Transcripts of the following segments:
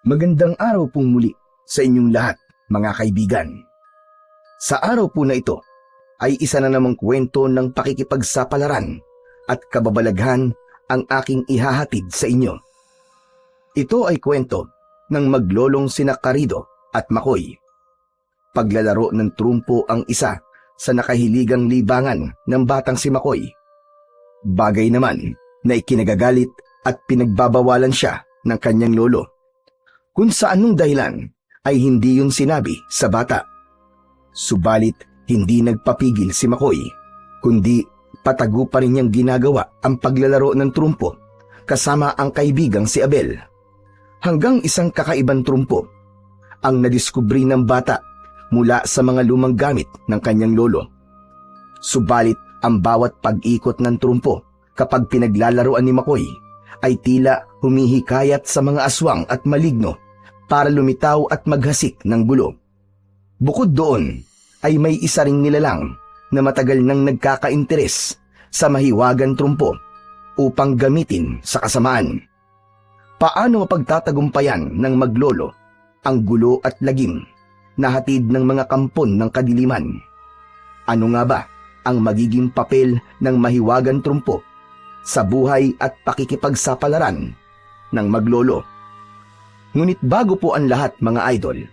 Magandang araw pong muli sa inyong lahat, mga kaibigan. Sa araw po na ito ay isa na namang kwento ng pakikipagsapalaran at kababalaghan ang aking ihahatid sa inyo. Ito ay kwento ng maglolong sina Carido at Makoy. Paglalaro ng trumpo ang isa sa nakahiligang libangan ng batang si Makoy. Bagay naman na ikinagagalit at pinagbabawalan siya ng kanyang lolo. Kung sa anong dahilan ay hindi yun sinabi sa bata. Subalit hindi nagpapigil si Makoy, kundi patago pa rin niyang ginagawa ang paglalaro ng trumpo kasama ang kaibigang si Abel. Hanggang isang kakaibang trumpo ang nadiskubri ng bata mula sa mga lumang gamit ng kanyang lolo. Subalit ang bawat pag-ikot ng trumpo kapag pinaglalaroan ni Makoy ay tila humihikayat sa mga aswang at maligno para lumitaw at maghasik ng gulo. Bukod doon ay may isa ring nilalang na matagal nang nagkakainteres sa mahiwagang trumpo upang gamitin sa kasamaan. Paano mapagtatagumpayan ng maglolo ang gulo at lagim na hatid ng mga kampon ng kadiliman? Ano nga ba ang magiging papel ng mahiwagang trumpo sa buhay at pakikipagsapalaran ng maglolo? Ngunit bago po ang lahat, mga idol,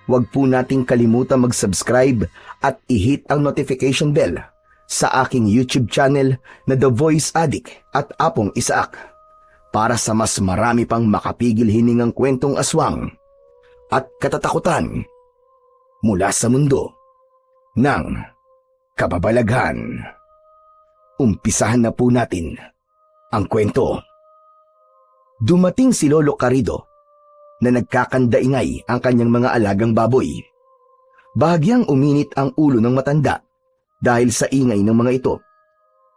huwag po nating kalimutan mag-subscribe at i-hit ang notification bell sa aking YouTube channel na The Voice Addict at Apong Isaak para sa mas marami pang makapigil hiningang kwentong aswang at katatakutan mula sa mundo ng kababalaghan. Umpisahan na po natin ang kwento. Dumating si Lolo Carido na nagkakandaingay ang kanyang mga alagang baboy. Bahagyang uminit ang ulo ng matanda dahil sa ingay ng mga ito.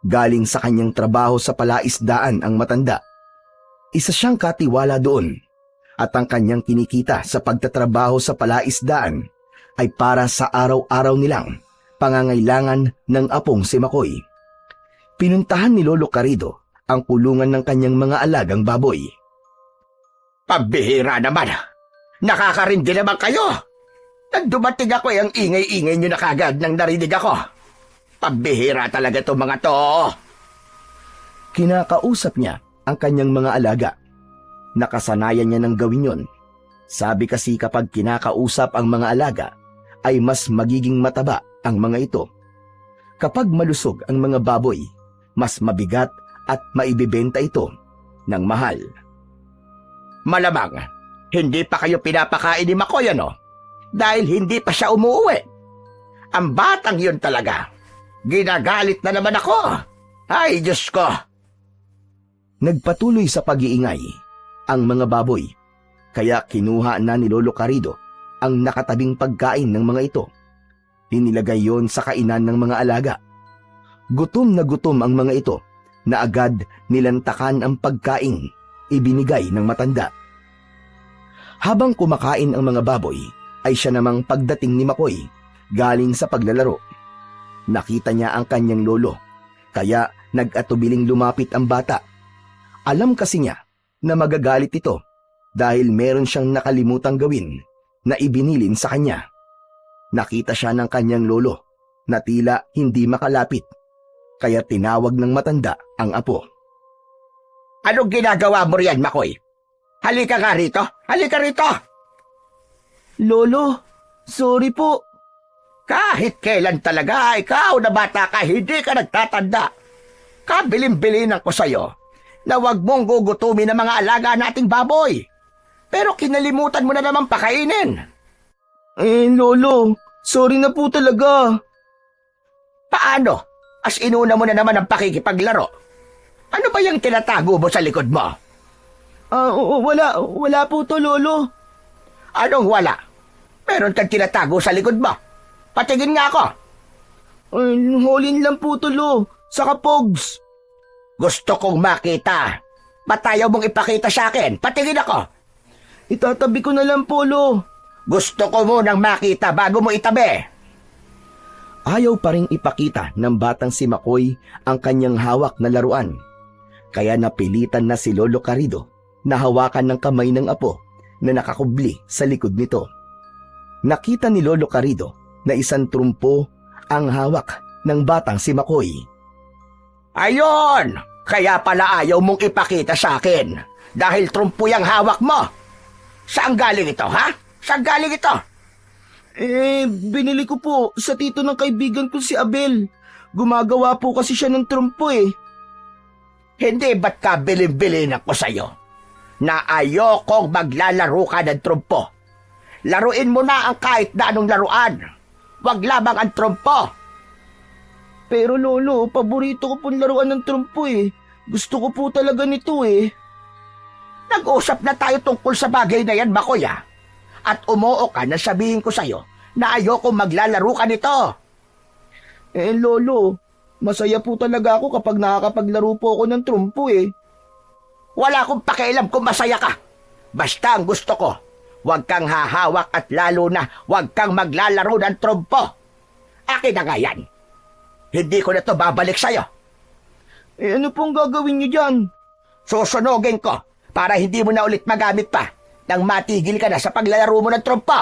Galing sa kanyang trabaho sa palaisdaan ang matanda. Isa siyang katiwala doon at ang kanyang kinikita sa pagtatrabaho sa palaisdaan ay para sa araw-araw nilang pangangailangan ng apong si Makoy. Pinuntahan ni Lolo Carido ang kulungan ng kanyang mga alagang baboy. Pambihira naman. Nakakarindi naman kayo. Nang dumating ako ang ingay-ingay nyo na kagad nang narinig ako. Pambihira talaga itong mga to. Kinakausap niya ang kanyang mga alaga. Nakasanayan niya ng gawin yon. Sabi kasi kapag kinakausap ang mga alaga, ay mas magiging mataba ang mga ito. Kapag malusog ang mga baboy, mas mabigat at maibibenta ito ng mahal. Malamang, hindi pa kayo pinapakain ni Makoy, ano? Dahil hindi pa siya umuwi. Ang batang yun talaga. Ginagalit na naman ako. Ay, Diyos ko. Nagpatuloy sa pag-iingay ang mga baboy, kaya kinuha na ni Lolo Carido ang nakatabing pagkain ng mga ito. Inilagay yon sa kainan ng mga alaga. Gutom na gutom ang mga ito na agad nilantakan ang pagkain ibinigay ng matanda. Habang kumakain ang mga baboy, ay siya namang pagdating ni Makoy galing sa paglalaro. Nakita niya ang kanyang lolo, kaya nag-atubiling lumapit ang bata. Alam kasi niya na magagalit ito dahil meron siyang nakalimutang gawin na ibinilin sa kanya. Nakita siya ng kanyang lolo na tila hindi makalapit, kaya tinawag ng matanda ang apo. Anong ginagawa mo riyan, Makoy? Halika nga rito! Halika rito! Lolo, sorry po. Kahit kailan talaga, ikaw na bata ka, hindi ka nagtatanda. Kabilin-bilinan ko sa'yo na huwag mong gugutumin ang mga alaga nating baboy. Pero kinalimutan mo na naman pakainin. Lolo, sorry na po talaga. Paano? As inuna mo na naman ang pakikipaglaro. Ano ba yung tinatago mo sa likod mo? Wala po to, Lolo. Anong wala? Meron kang tinatago sa likod mo. Patingin nga ako. Holin lang po to, Lo. Saka Pogs. Gusto kong makita. Ba't ayaw mong ipakita sa akin? Patingin ako. Itatabi ko na lang po, Lo. Gusto ko munang makita bago mo itabi. Ayaw pa ring ipakita ng batang si Makoy ang kanyang hawak na laruan. Kaya napilitan na si Lolo Carido na hawakan ng kamay ng apo na nakakubli sa likod nito. Nakita ni Lolo Carido na isang trumpo ang hawak ng batang si Makoy. Ayon! Kaya pala ayaw mong ipakita sa akin. Dahil trumpo yung hawak mo. Saan galing ito, ha? Saan galing ito? Binili ko po sa tito ng kaibigan ko si Abel. Gumagawa po kasi siya ng trumpo eh. Hindi ba't ka bilin-bilin ako sa'yo? Na ayokong maglalaro ka ng trumpo. Laruin mo na ang kahit na anong laruan. Huwag lamang ang trumpo. Pero lolo, paborito ko pong laruan ng trumpo eh. Gusto ko po talaga nito eh. Nag-usap na tayo tungkol sa bagay na yan, Makoy, ah. At umuo ka na sabihin ko sa'yo na ayokong maglalaro ka nito. Lolo, masaya po talaga ako kapag nakakapaglaro po ako ng trumpo eh. Wala akong pakialam kung masaya ka. Basta ang gusto ko, huwag kang hahawak at lalo na huwag kang maglalaro ng trumpo. Akin na nga yan. Hindi ko na to babalik sa'yo. Ano pong gagawin niyo dyan? Susunogin ko para hindi mo na ulit magamit pa nang matigil ka na sa paglalaro mo ng trumpo.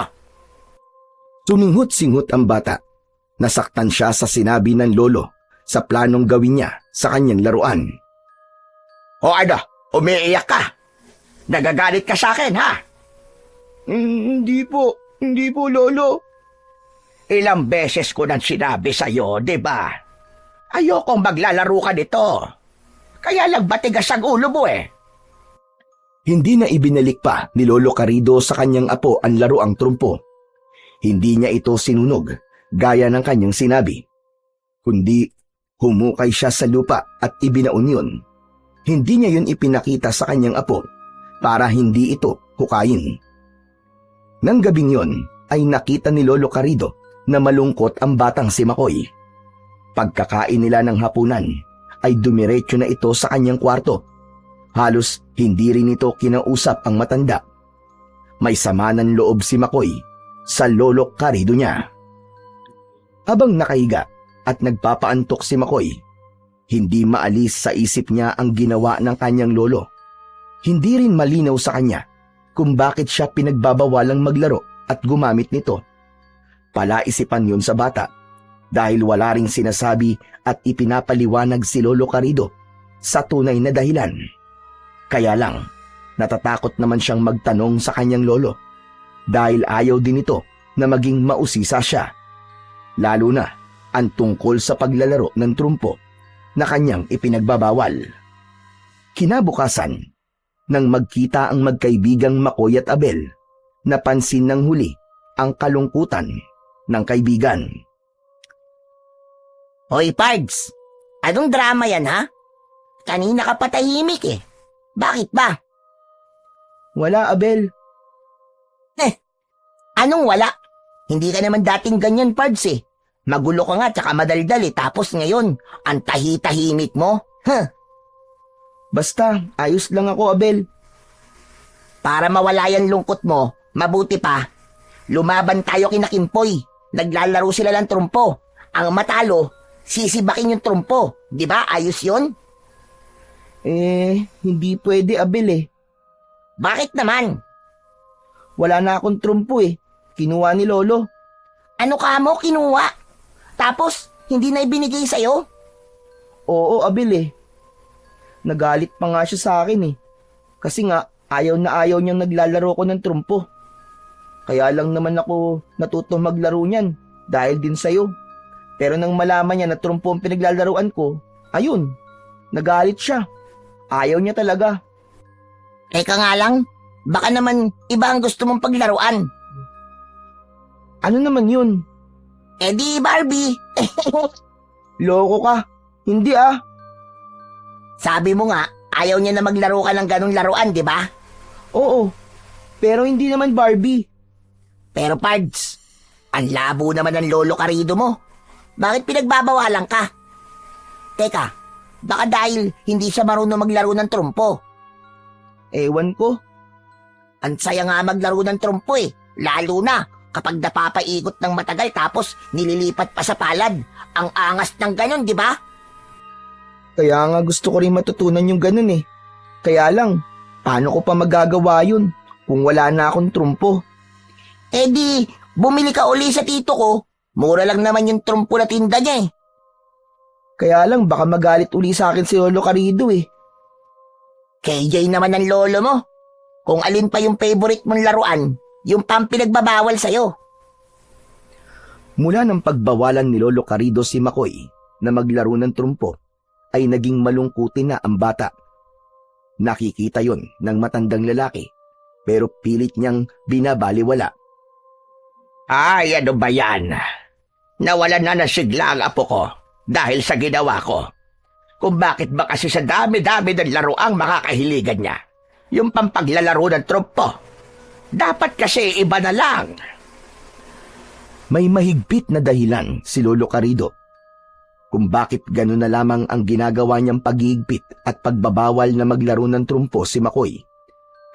Suminghot-singhot ang bata. Nasaktan siya sa sinabi ng lolo sa planong gawin niya sa kanyang laruan. O ano, umiiyak ka? Nagagalit ka sa akin, ha? Hindi po lolo. Ilang beses ko nang sinabi sa'yo, di ba? Ayokong maglalaro ka nito. Kaya lang batigas ang ulo mo eh. Hindi na ibinalik pa ni Lolo Carido sa kanyang apo ang laruang trumpo. Hindi niya ito sinunog gaya ng kanyang sinabi, kundi humukay siya sa lupa at ibinaon yun. Hindi niya yun ipinakita sa kanyang apo para hindi ito hukayin. Nang gabing yon ay nakita ni Lolo Carido na malungkot ang batang si Makoy. Pagkakain nila ng hapunan ay dumiretso na ito sa kanyang kwarto. Halos hindi rin ito kinausap ang matanda. May sama ng loob si Makoy sa Lolo Carido niya. Habang nakahiga at nagpapaantok si Makoy, hindi maalis sa isip niya ang ginawa ng kanyang lolo. Hindi rin malinaw sa kanya kung bakit siya pinagbabawalang maglaro at gumamit nito. Palaisipan yun sa bata dahil wala ring sinasabi at ipinapaliwanag si Lolo Carido sa tunay na dahilan. Kaya lang, natatakot naman siyang magtanong sa kanyang lolo dahil ayaw din ito na maging mausisa siya. Lalo na ang tungkol sa paglalaro ng trumpo na kanyang ipinagbabawal. Kinabukasan, nang magkita ang magkaibigang Makoy at Abel, napansin ng huli ang kalungkutan ng kaibigan. Hoy, Pards! Anong drama yan, ha? Kanina ka patahimik eh. Bakit ba? Wala, Abel. Anong wala? Hindi ka naman dating ganyan, Pards eh. Magulo ka nga tsaka madaldal eh. Tapos ngayon, ang tahi-tahimik mo. Basta, ayos lang ako, Abel. Para mawala yan lungkot mo, mabuti pa. Lumaban tayo kina Kimpoy. Naglalaro sila ng trumpo. Ang matalo, sisibakin yung trumpo. Di ba? Ayos yun? Hindi pwede, Abel eh. Bakit naman? Wala na akong trumpo eh. Kinuha ni Lolo. Ano ka mo kinuha? Tapos, hindi na ibinigay sa'yo? Oo, Abel eh. Nagalit pa nga siya sa akin eh. Kasi nga, ayaw na ayaw niyang naglalaro ko ng trumpo. Kaya lang naman ako natutong maglaro niyan dahil din sa'yo. Pero nang malaman niya na trumpo ang pinaglalaroan ko, ayun, nagalit siya. Ayaw niya talaga. Teka nga lang, baka naman iba ang gusto mong paglaruan. Ano naman yun? Eh di Barbie. Loko ka. Hindi ah. Sabi mo nga, ayaw niya na maglaro ka ng ganong laruan, di ba? Oo. Pero hindi naman Barbie. Pero Pards, ang labo naman ng Lolo Carido mo. Bakit pinagbabawalan ka? Teka, baka dahil hindi siya marunong maglaro ng trumpo. Ewan ko. Ang saya nga maglaro ng trumpo eh. Lalo na kapag napapaikot ng matagal tapos nililipat pa sa palad. Ang angas ng ganon, di ba? Kaya nga gusto ko rin matutunan yung ganun eh. Kaya lang, paano ko pa magagawa yun kung wala na akong trumpo. Eh di, bumili ka uli sa tito ko. Mura lang naman yung trumpo na tinda niya eh. Kaya lang baka magalit uli sa akin si Lolo Carido eh. KJ naman ang lolo mo. Kung alin pa yung favorite mong laruan, yung pinagbabawal sa'yo. Mula ng pagbawalan ni Lolo Carido si Makoy na maglaro ng trumpo, ay naging malungkutin na ang bata. Nakikita yon ng matandang lalaki, pero pilit niyang binabaliwala. Ay, ano ba yan? Nawalan na ng sigla ang apo ko dahil sa ginawa ko. Kung bakit ba kasi sa dami-dami ng laruang makakahiligan niya, yung pampaglalaro ng trumpo. Dapat kasi iba na lang. May mahigpit na dahilan si Lolo Carido kung bakit gano'n na lamang ang ginagawa niyang paghihigpit at pagbabawal na maglaro ng trumpo si Makoy.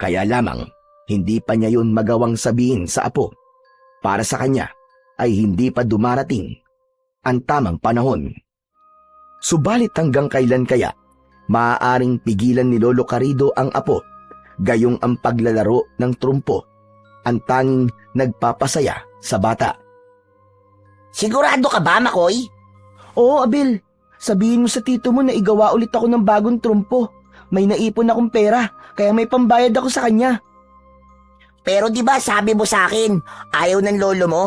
Kaya lamang, hindi pa niya yun magawang sabihin sa apo. Para sa kanya, ay hindi pa dumarating ang tamang panahon. Subalit hanggang kailan kaya, maaaring pigilan ni Lolo Carido ang apo, gayong ang paglalaro ng trumpo, ang tanging nagpapasaya sa bata. Sigurado ka ba, Makoy? Oo, Abel. Sabihin mo sa tito mo na igawa ulit ako ng bagong trumpo. May naipon akong pera, kaya may pambayad ako sa kanya. Pero di ba sabi mo sa akin, ayaw ng lolo mo?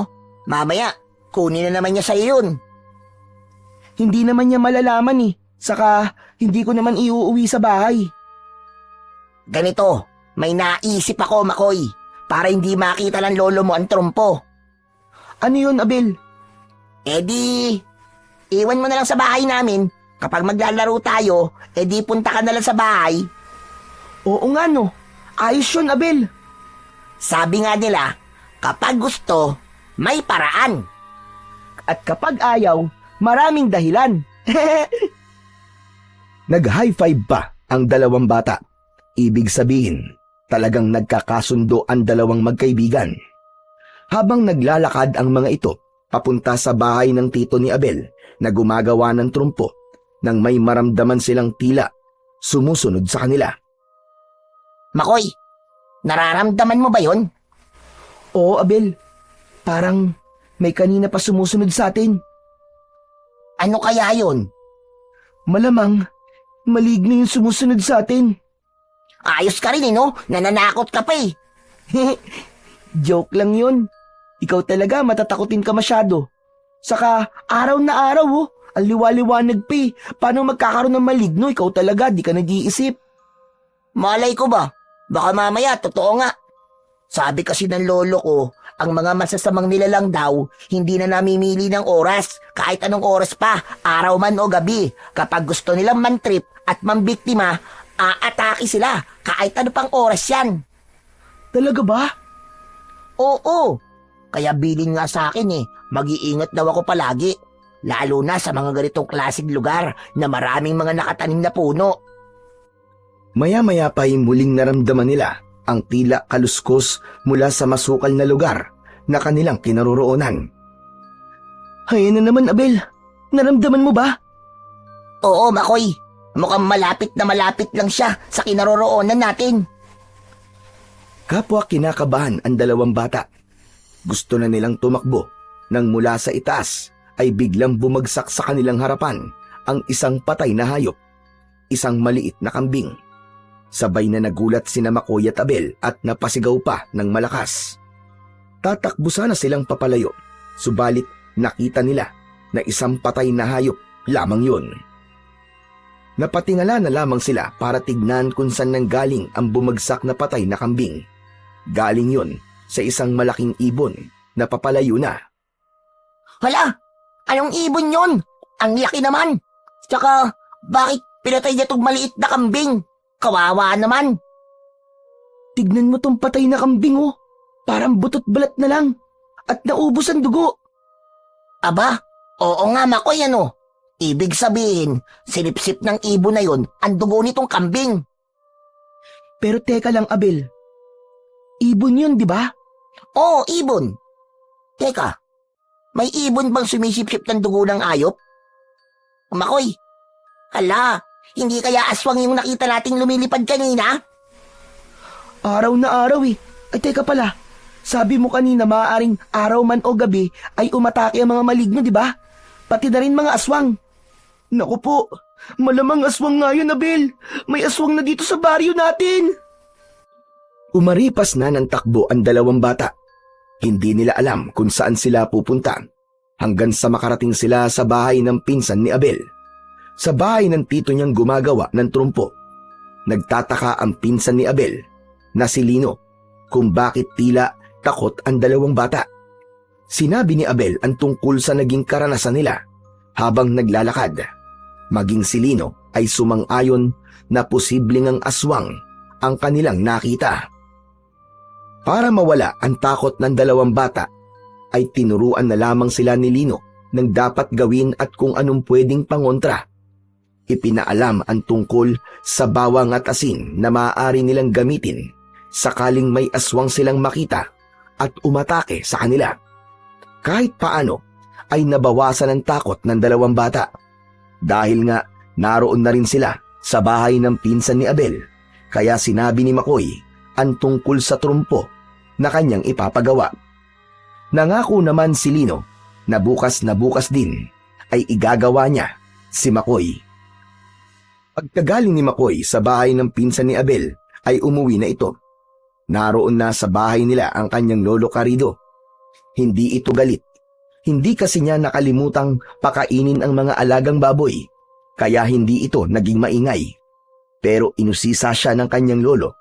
Mamaya, kunin na naman niya sa'yo yun. Hindi naman niya malalaman eh. Saka, hindi ko naman iuuwi sa bahay. Ganito, may naisip ako, Makoy, para hindi makita ng lolo mo ang trumpo. Ano yun, Abel? Eh di, iwan mo na lang sa bahay namin. Kapag maglalaro tayo, eh di punta ka na lang sa bahay. Oo nga no. Ayos yun, Abel. Sabi nga nila, kapag gusto, may paraan. At kapag ayaw, maraming dahilan. Nag-high five pa ang dalawang bata. Ibig sabihin, talagang nagkakasundo ang dalawang magkaibigan. Habang naglalakad ang mga ito, papunta sa bahay ng tito ni Abel na gumagawa ng trumpo, nang may maramdaman silang tila sumusunod sa kanila. Makoy, nararamdaman mo ba yon? Oo, Abel. Parang may kanina pa sumusunod sa atin. Ano kaya yon? Malamang, maligno yung sumusunod sa atin. Ayos ka rin no? Nananakot ka pa eh. Joke lang yun. Ikaw talaga matatakutin ka masyado. Saka araw na araw ang liwa-liwanag pa eh. Paano magkakaroon ng maligno? Ikaw talaga, di ka nag-iisip. Malay ko ba? Baka mamaya, totoo nga. Sabi kasi ng lolo ko, ang mga masasamang nilalang daw, hindi na namimili ng oras, kahit anong oras pa, araw man o gabi. Kapag gusto nilang mantrip at mambiktima, aatake sila, kahit ano pang oras yan. Talaga ba? Oo, kaya bilin nga sa akin mag-iingat daw ako palagi. Lalo na sa mga ganitong klaseng lugar na maraming mga nakatanim na puno. Maya-maya pa'y muling naramdaman nila ang tila kaluskos mula sa masukal na lugar na kanilang kinaroroonan. Ayan na naman, Abel. Naramdaman mo ba? Oo, Makoy. Mukhang malapit na malapit lang siya sa kinaroroonan natin. Kapwa kinakabahan ang dalawang bata. Gusto na nilang tumakbo nang mula sa itaas ay biglang bumagsak sa kanilang harapan ang isang patay na hayop, isang maliit na kambing. Sabay na nagulat sina Makoy at Abel at napasigaw pa ng malakas. Tatakbo sana silang papalayo, subalit nakita nila na isang patay na hayop lamang yun. Napatingala na lamang sila para tignan kung saan nanggaling ang bumagsak na patay na kambing. Galing yun sa isang malaking ibon na papalayo na. Hala, anong ibon yon? Ang laki naman. Tsaka, bakit pinatay niya tong maliit na kambing? Kawawa naman. Tignan mo tong patay na kambing Parang butot balat na lang. At naubos ang dugo. Aba, oo nga Makoy Ibig sabihin, sinipsip ng ibon na yon ang dugo nitong kambing. Pero teka lang, Abel. Ibon yun, di ba? Oo, ibon. Teka, may ibon bang sumisipsip ng dugo ng ayop? Makoy, hala, hindi kaya aswang yung nakita nating lumilipad kanina? Araw na araw Ay teka pala, sabi mo kanina maaaring araw man o gabi ay umatake ang mga maligno, di ba? Pati na rin mga aswang. Naku po, malamang aswang nga yun, Abel. May aswang na dito sa baryo natin. Umaripas na ng takbo ang dalawang bata. Hindi nila alam kung saan sila pupunta hanggang sa makarating sila sa bahay ng pinsan ni Abel. Sa bahay ng tito niyang gumagawa ng trumpo. Nagtataka ang pinsan ni Abel na si Lino kung bakit tila takot ang dalawang bata. Sinabi ni Abel ang tungkol sa naging karanasan nila habang naglalakad. Maging si Lino ay sumang-ayon na posibleng ang aswang ang kanilang nakita. Para mawala ang takot ng dalawang bata, ay tinuruan na lamang sila ni Lino ng dapat gawin at kung anong pwedeng pangontra. Ipinaalam ang tungkol sa bawang at asin na maaari nilang gamitin sakaling may aswang silang makita at umatake sa kanila. Kahit paano ay nabawasan ang takot ng dalawang bata dahil nga naroon na rin sila sa bahay ng pinsan ni Abel, kaya sinabi ni Makoy ang tungkol sa trumpo na kanyang ipapagawa. Nangako naman si Lino na bukas din ay igagawa niya si Makoy. Pagkagaling ni Makoy sa bahay ng pinsan ni Abel ay umuwi na ito. Naroon na sa bahay nila ang kanyang lolo Carido. Hindi ito galit. Hindi kasi niya nakalimutang pakainin ang mga alagang baboy, kaya hindi ito naging maingay. Pero inusisa siya ng kanyang lolo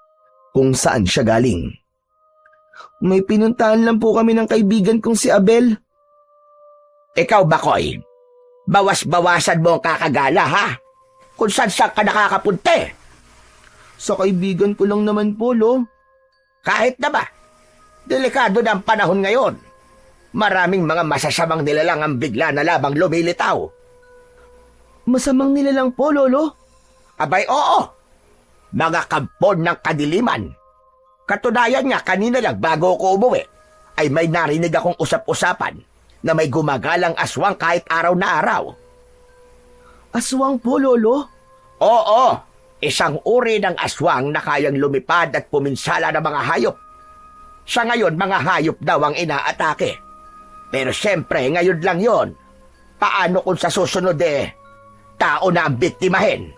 kung saan siya galing. May pinuntahan lang po kami ng kaibigan kong si Abel. Ikaw, Bakoy, bawas-bawasan mo ang kakagala, ha? Kung saan ka nakakapunte. Sa kaibigan ko lang naman po, lo. Kahit na ba, delikado na ang panahon ngayon. Maraming mga masasamang nilalang ang bigla na lamang lumilitaw. Masamang nilalang po, lolo? Abay, oo. Mga kampon ng kadiliman. Katunayan nga, kanina lang bago ko umuwi, ay may narinig akong usap-usapan na may gumagalang aswang kahit araw na araw. Aswang po, lolo? Oo, isang uri ng aswang na kayang lumipad at puminsala ng mga hayop. Sa ngayon, mga hayop daw ang inaatake. Pero siyempre, ngayon lang yon. Paano kung sa susunod tao na ang biktimahin?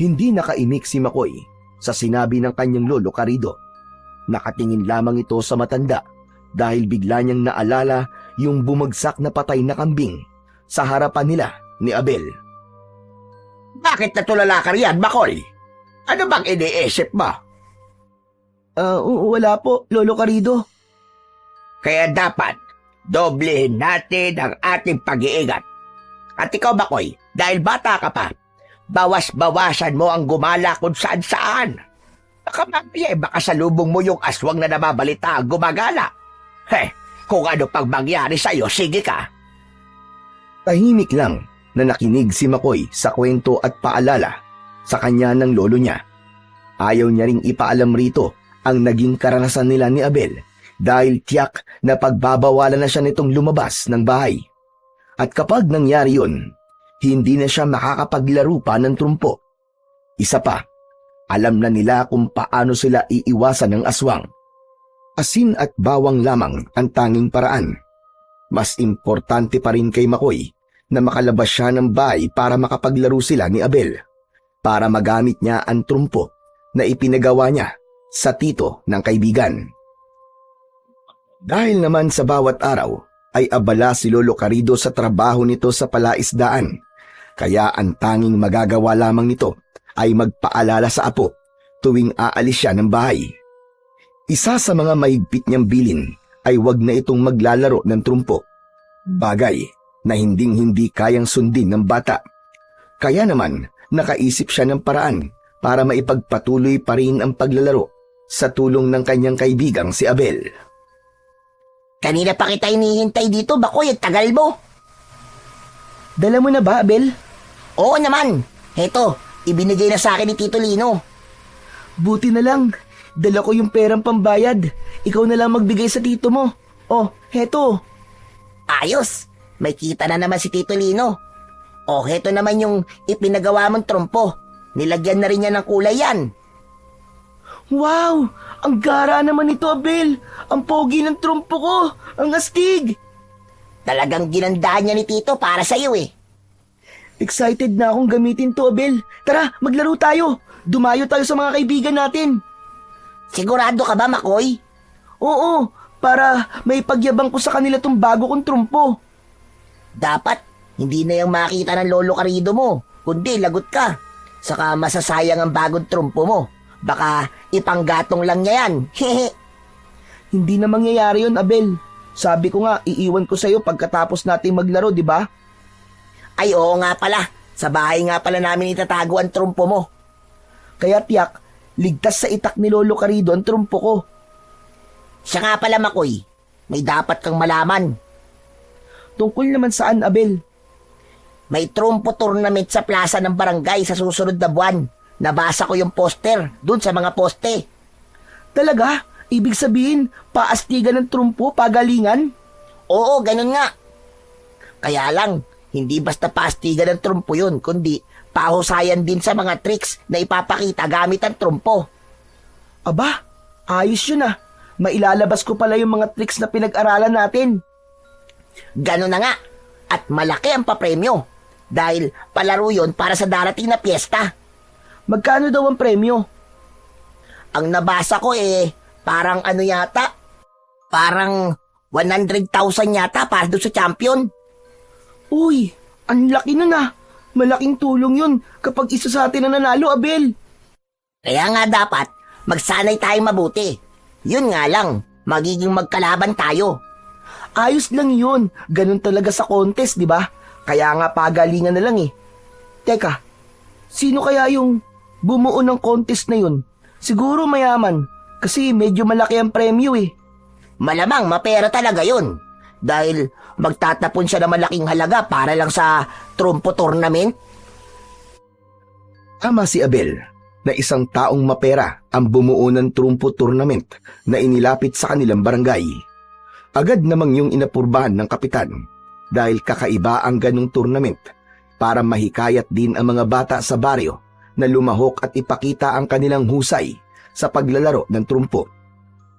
Hindi nakaimik si Makoy sa sinabi ng kanyang lolo Carido. Nakatingin lamang ito sa matanda dahil bigla niyang naalala yung bumagsak na patay na kambing sa harapan nila ni Abel. Bakit natulala ka riyan, Makoy? Ano bang iniisip mo? Wala po, lolo Carido. Kaya dapat, doblehin natin ang ating pag-iingat. At ikaw, Makoy, dahil bata ka pa, bawas-bawasan mo ang gumala kung saan-saan. Baka mamaya, baka salubong mo yung aswang na nababalita ang gumagala. Kung ano pang mangyari sa'yo, sige ka. Tahimik lang na nakinig si Makoy sa kwento at paalala sa kanya ng lolo niya. Ayaw niya ring ipaalam rito ang naging karanasan nila ni Abel dahil tiyak na pagbabawalan na siya nitong lumabas ng bahay. At kapag nangyari yun, hindi na siya makakapaglaro pa ng trumpo. Isa pa, alam na nila kung paano sila iiwasan ng aswang. Asin at bawang lamang ang tanging paraan. Mas importante pa rin kay Makoy na makalabas siya ng bahay para makapaglaro sila ni Abel, para magamit niya ang trumpo na ipinagawa niya sa tito ng kaibigan. Dahil naman sa bawat araw ay abala si Lolo Carido sa trabaho nito sa palaisdaan, kaya ang tanging magagawa lamang nito ay magpaalala sa apo tuwing aalis siya ng bahay. Isa sa mga mahigpit niyang bilin ay wag na itong maglalaro ng trumpo, bagay na hinding-hindi kayang sundin ng bata. Kaya naman nakaisip siya ng paraan para maipagpatuloy pa rin ang paglalaro sa tulong ng kanyang kaibigang si Abel. Kanina pa kita hinihintay dito, Bakoy, ang tagal mo. Dala mo na ba, Abel? Oo naman. Heto, ibinigay na sa akin ni Tito Lino. Buti na lang. Dala ko yung perang pambayad. Ikaw na lang magbigay sa tito mo. Oh, heto. Ayos, may kita na naman si Tito Lino. O, heto naman yung ipinagawa mong trompo. Nilagyan na rin niya ng kulay yan. Wow! Ang gara naman ito, Abel! Ang pogi ng trumpo ko! Ang astig! Talagang ginandaan niya ni Tito para sa iyo eh. Excited na akong gamitin to, Abel. Tara, maglaro tayo. Dumayo tayo sa mga kaibigan natin. Sigurado ka ba, Makoy? Oo, para may pagyabang ko sa kanila tong bago kong trumpo. Dapat, hindi na yung makita ng lolo karido mo, kundi lagot ka. Saka masasayang ang bagong trumpo mo. Baka ipanggatong lang niya yan. Hehe. Hindi na mangyayari yun, Abel. Sabi ko nga, iiwan ko sa'yo pagkatapos natin maglaro, di ba? Ay oo nga pala. Sa bahay nga pala namin itatago ang trumpo mo. Kaya tiyak, ligtas sa itak ni Lolo Carido ang trumpo ko. Siya nga pala, Makoy. May dapat kang malaman. Tungkol naman saan, Abel? May trumpo tournament sa plaza ng barangay sa susunod na buwan. Nabasa ko yung poster dun sa mga poste. Talaga? Ibig sabihin, paastigan ng trumpo, pagalingan? Oo, ganun nga. Kaya lang, hindi basta paastigan ng trumpo yun, kundi pahusayan din sa mga tricks na ipapakita gamit ang trumpo. Aba, ayos yun ah. Mailalabas ko pala yung mga tricks na pinag-aralan natin. Ganun na nga. At malaki ang papremyo. Dahil palaro yun para sa darating na piyesta. Magkano daw ang premyo? Ang nabasa ko parang ano yata? Parang 100,000 yata para doon sa champion. Uy, ang laki nun ah. Malaking tulong yun kapag isa sa atin na nanalo, Abel. Kaya nga dapat, magsanay tayong mabuti. Yun nga lang, magiging magkalaban tayo. Ayos lang yun. Ganun talaga sa contest, di ba? Kaya nga pagalingan na lang eh. Teka, sino kaya yung bumuo ng contest na yun? Siguro mayaman, kasi medyo malaki ang premyo eh. Malamang mapera talaga yun. Dahil magtatapon siya ng malaking halaga para lang sa trumpo tournament. Tama si Abel na isang taong mapera ang bumuo ng trumpo tournament na inilapit sa kanilang barangay. Agad namang yung inapurbahan ng kapitan dahil kakaiba ang ganong tournament para mahikayat din ang mga bata sa baryo na lumahok at ipakita ang kanilang husay sa paglalaro ng trumpo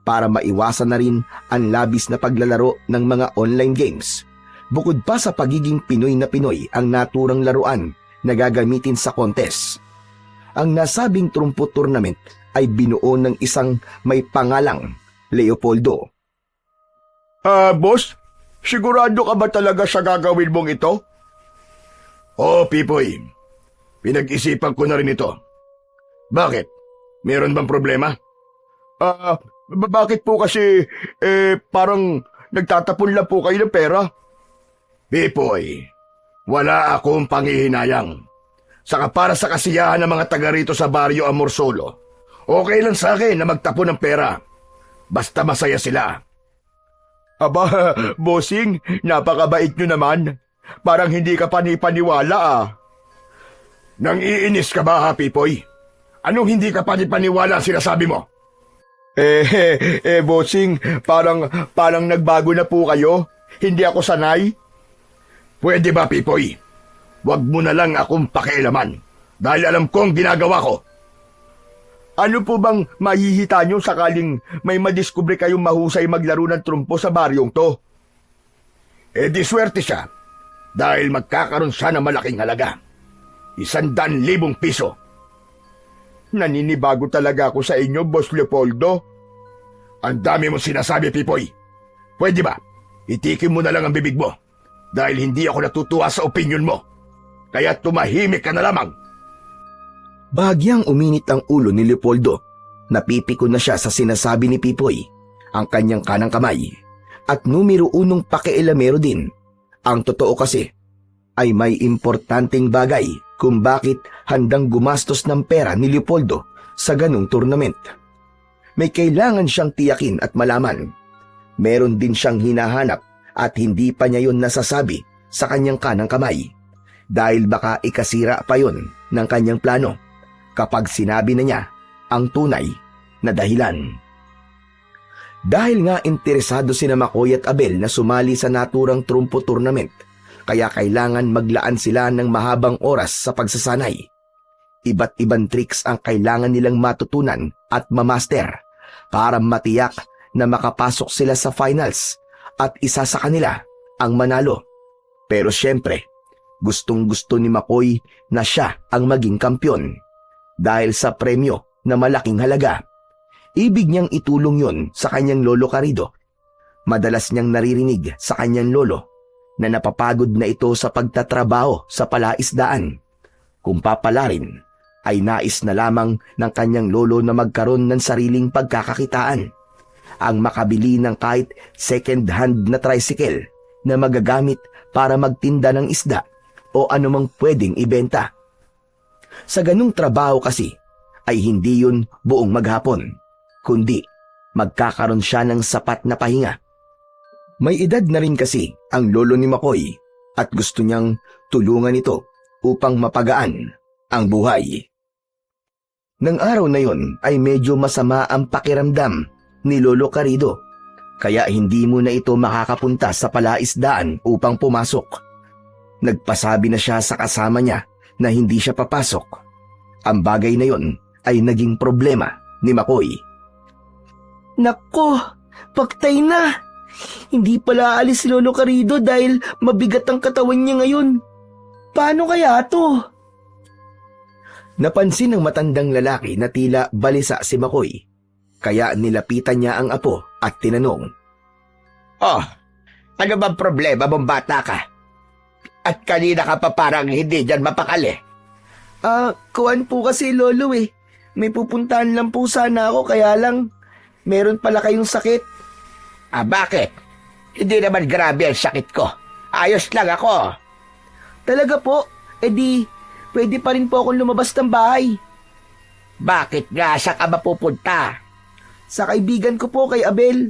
para maiwasan na rin ang labis na paglalaro ng mga online games. Bukod pa sa pagiging Pinoy na Pinoy ang naturang laruan na gagamitin sa contest. Ang nasabing trumpo tournament ay binuo ng isang may pangalang Leopoldo. Boss, sigurado ka ba talaga sa gagawin mong ito? Oo, Pipoy. Pinag-isipan ko na rin ito. Bakit? Meron bang problema? Bakit po kasi, parang nagtatapon lang po kayo ng pera? Pipoy, wala akong panghihinayang. Saka para sa kasiyahan ng mga taga rito sa Barrio Amorsolo, okay lang sa akin na magtapon ng pera. Basta masaya sila. Aba, bossing, napakabait nyo naman. Parang hindi ka panipaniwala ah. Nang iinis ka ba ha, Pipoy? Anong hindi ka panipaniwala ang sinasabi mo? Bossing, parang nagbago na po kayo. Hindi ako sanay. Pwede ba, Pipoy? Huwag mo na lang akong pakialaman dahil alam kong ginagawa ko. Ano po bang mahihita nyo sakaling may madiskubre kayong mahusay maglaro ng trumpo sa baryong to? Di swerte siya dahil magkakaroon siya ng malaking halaga. 100,000 piso. Naninibago talaga ako sa inyo, Boss Leopoldo. Ang dami mong sinasabi, Pipoy. Pwede ba? Itikin mo na lang ang bibig mo dahil hindi ako natutuwa sa opinion mo. Kaya tumahimik ka na lamang. Bahagyang uminit ang ulo ni Leopoldo. Napipikon na siya sa sinasabi ni Pipoy, ang kanyang kanang kamay, at numero unong pakialamero din. Ang totoo kasi ay may importanteng bagay kung bakit handang gumastos ng pera ni Leopoldo sa ganung tournament. May kailangan siyang tiyakin at malaman. Meron din siyang hinahanap at hindi pa niya yun nasasabi sa kanyang kanang kamay. Dahil baka ikasira pa yun ng kanyang plano kapag sinabi na niya ang tunay na dahilan. Dahil nga interesado sina Makoy at Abel na sumali sa naturang trumpo tournament, kaya kailangan maglaan sila ng mahabang oras sa pagsasanay. Iba't ibang tricks ang kailangan nilang matutunan at mamaster para matiyak na makapasok sila sa finals at isa sa kanila ang manalo. Pero syempre, gustong-gusto ni McCoy na siya ang maging kampyon dahil sa premyo na malaking halaga. Ibig niyang itulong yon sa kanyang lolo Carido. Madalas niyang naririnig sa kanyang lolo na napapagod na ito sa pagtatrabaho sa palaisdaan. Kung papalarin, ay nais na lamang ng kanyang lolo na magkaroon ng sariling pagkakakitaan. Ang makabili ng kahit second-hand na tricycle na magagamit para magtinda ng isda o anumang pwedeng ibenta. Sa ganung trabaho kasi, ay hindi yun buong maghapon, kundi magkakaroon siya ng sapat na pahinga. May edad na rin kasi ang lolo ni McCoy at gusto niyang tulungan ito upang mapagaan ang buhay. Nang araw na yon ay medyo masama ang pakiramdam ni Lolo Carido, kaya hindi muna ito makakapunta sa palaisdaan upang pumasok. Nagpasabi na siya sa kasama niya na hindi siya papasok. Ang bagay na yon ay naging problema ni McCoy. Nako, paktay na. Hindi pala aalis si Lolo Carido dahil mabigat ang katawan niya ngayon. Paano kaya to? Napansin ng matandang lalaki na tila balisa si McCoy, kaya nilapitan niya ang apo at tinanong. Oh, ano bang problema mong bata ka? At kanina ka pa parang hindi dyan mapakali. Kuwan po kasi lolo eh. May pupuntahan lang po sana ako kaya lang meron pala kayong sakit. Bakit? Hindi naman grabe ang sakit ko. Ayos lang ako. Talaga po? Di, pwede pa rin po akong lumabas ng bahay. Bakit nga sa ka mapupunta? Sa kaibigan ko po kay Abel.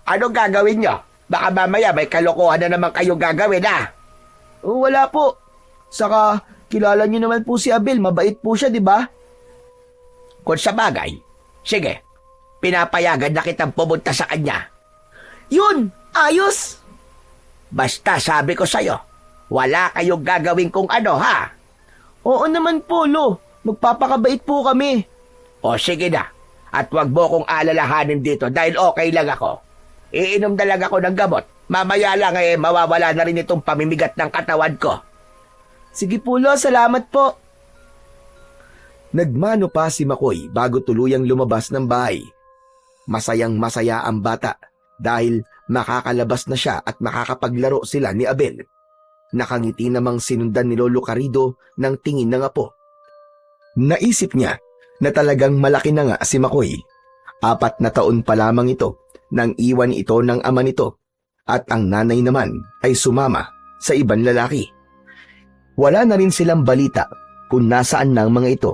Anong gagawin nyo? Baka mamaya may kalokohan na naman kayong gagawin Wala po. Saka kilala niyo naman po si Abel, mabait po siya, di ba? Kung sa bagay, sige, pinapayagan na kitang pumunta sa kanya. Yun! Ayos! Basta sabi ko sa'yo, wala kayong gagawin kung ano, ha? Oo naman po, Lo. Magpapakabait po kami. O sige na, at wag mo kong alalahanin dito dahil okay lang ako. Iinom na lang ako ng gamot. Mamaya lang mawawala na rin itong pamimigat ng katawan ko. Sige po, Lo. Salamat po. Nagmano pa si McCoy bago tuluyang lumabas ng bahay. Masayang masaya ang bata dahil makakalabas na siya at makakapaglaro sila ni Abel. Nakangiti namang sinundan ni Lolo Carido ng tingin ng apo. Naisip niya na talagang malaki na nga si McCoy. 4 na taon pa lamang ito nang iwan ito ng ama nito at ang nanay naman ay sumama sa ibang lalaki. Wala na rin silang balita kung nasaan na ang mga ito.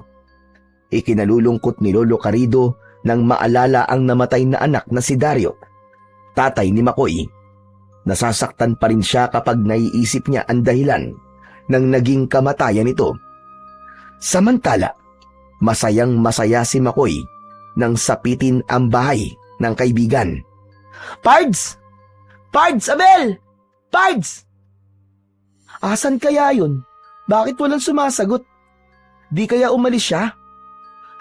Ikinalulungkot ni Lolo Carido nang maalala ang namatay na anak na si Dario, tatay ni McCoy. Nasasaktan pa rin siya kapag naiisip niya ang dahilan ng naging kamatayan nito. Samantala, masayang masaya si McCoy nang sapitin ang bahay ng kaibigan. Pards! Pards, Abel! Pards! Asan kaya yun? Bakit walang sumasagot? Di kaya umalis siya?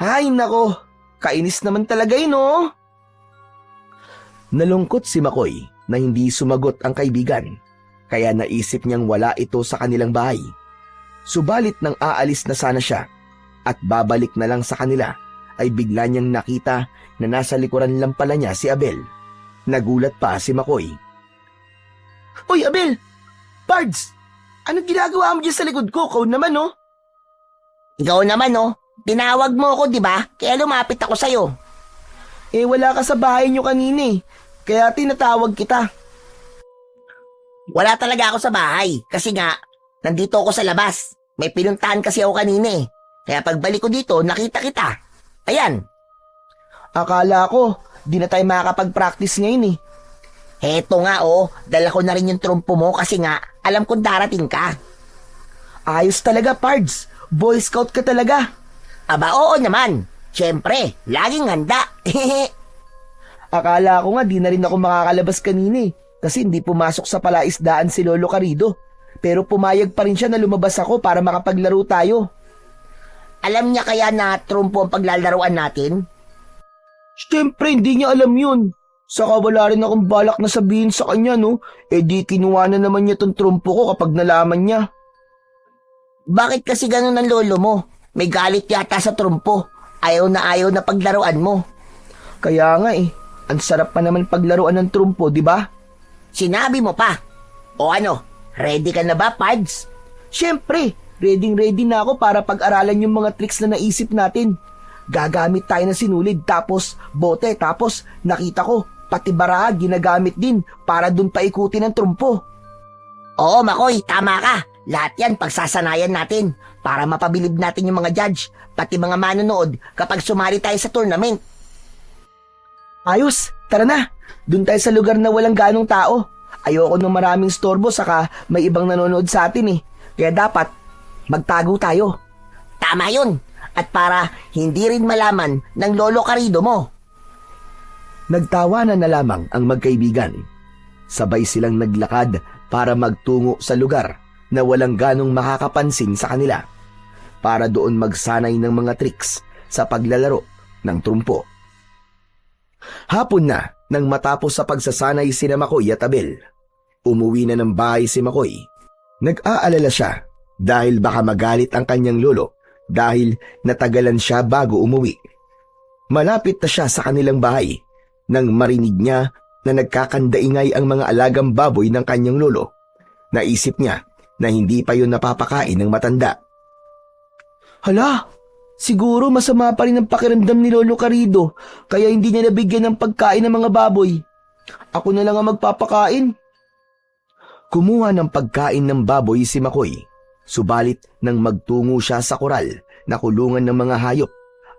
Ay, nako! Kainis naman talaga yun, oh! Nalungkot si McCoy na hindi sumagot ang kaibigan, kaya naisip niyang wala ito sa kanilang bahay. Subalit nang aalis na sana siya at babalik na lang sa kanila, ay bigla niyang nakita na nasa likuran lang pala niya si Abel. Nagulat pa si McCoy. Uy, Abel! Pards! Anong ginagawa mo dyan sa likod ko? Kau naman, oh! Ikaw naman, tinawag mo ako, di ba? Kaya lumapit ako sa'yo. Wala ka sa bahay niyo kanina eh. Kaya tinatawag kita. Wala talaga ako sa bahay. Kasi nga, nandito ako sa labas. May pinuntahan kasi ako kanina eh. Kaya pagbalik ko dito, nakita kita. Ayan. Akala ko, di na tayo makakapag-practice ngayon eh. Heto nga dala ko na rin yung trumpo mo kasi nga, alam kong darating ka. Ayos talaga, Pards. Boy Scout ka talaga. Aba, oo naman. Siyempre, laging handa. Akala ko nga di na rin ako makakalabas kanina eh. Kasi hindi pumasok sa palaisdaan si Lolo Carido. Pero pumayag pa rin siya na lumabas ako para makapaglaro tayo. Alam niya kaya na trumpo ang paglalaruan natin? Siyempre, hindi niya alam yun. Saka wala rin akong balak na sabihin sa kanya, no? Eh di kinuha na naman niya tong trumpo ko kapag nalaman niya. Bakit kasi ganun ang lolo mo? May galit yata sa trumpo. Ayaw na paglaruan mo. Kaya nga eh, ang sarap pa naman paglaruan ng trumpo, di ba? Sinabi mo pa. O ano, ready ka na ba, Pads? Siyempre, ready na ako para pag-aralan yung mga tricks na naisip natin. Gagamit tayo ng sinulid, tapos bote, tapos nakita ko, pati baraha ginagamit din para dun paikutin ng trumpo. Oo, Makoy, tama ka. Lahat yan pagsasanayan natin para mapabilib natin yung mga judge, pati mga manonood kapag sumali tayo sa tournament. Ayos, tara na. Dun tayo sa lugar na walang ganong tao. Ayoko ng maraming storbo saka may ibang nanonood sa atin eh. Kaya dapat magtago tayo. Tama yun. At para hindi rin malaman ng lolo Karido mo. Nagtawanan na lamang ang magkaibigan. Sabay silang naglakad para magtungo sa lugar na walang ganong makakapansin sa kanila para doon magsanay ng mga tricks sa paglalaro ng trumpo. Hapon na nang matapos sa pagsasanay sina Makoy at Abel. Umuwi na ng bahay si Makoy. Nag-aalala siya dahil baka magalit ang kanyang lolo dahil natagalan siya bago umuwi. Malapit na siya sa kanilang bahay nang marinig niya na nagkakandaingay ang mga alagang baboy ng kanyang lolo. Naisip niya na hindi pa yun napapakain ng matanda. Hala, siguro masama pa rin ang pakiramdam ni Lolo Karido kaya hindi niya nabigyan ng pagkain ng mga baboy. Ako na lang ang magpapakain. Kumuha ng pagkain ng baboy si Makoy. Subalit nang magtungo siya sa koral na kulungan ng mga hayop,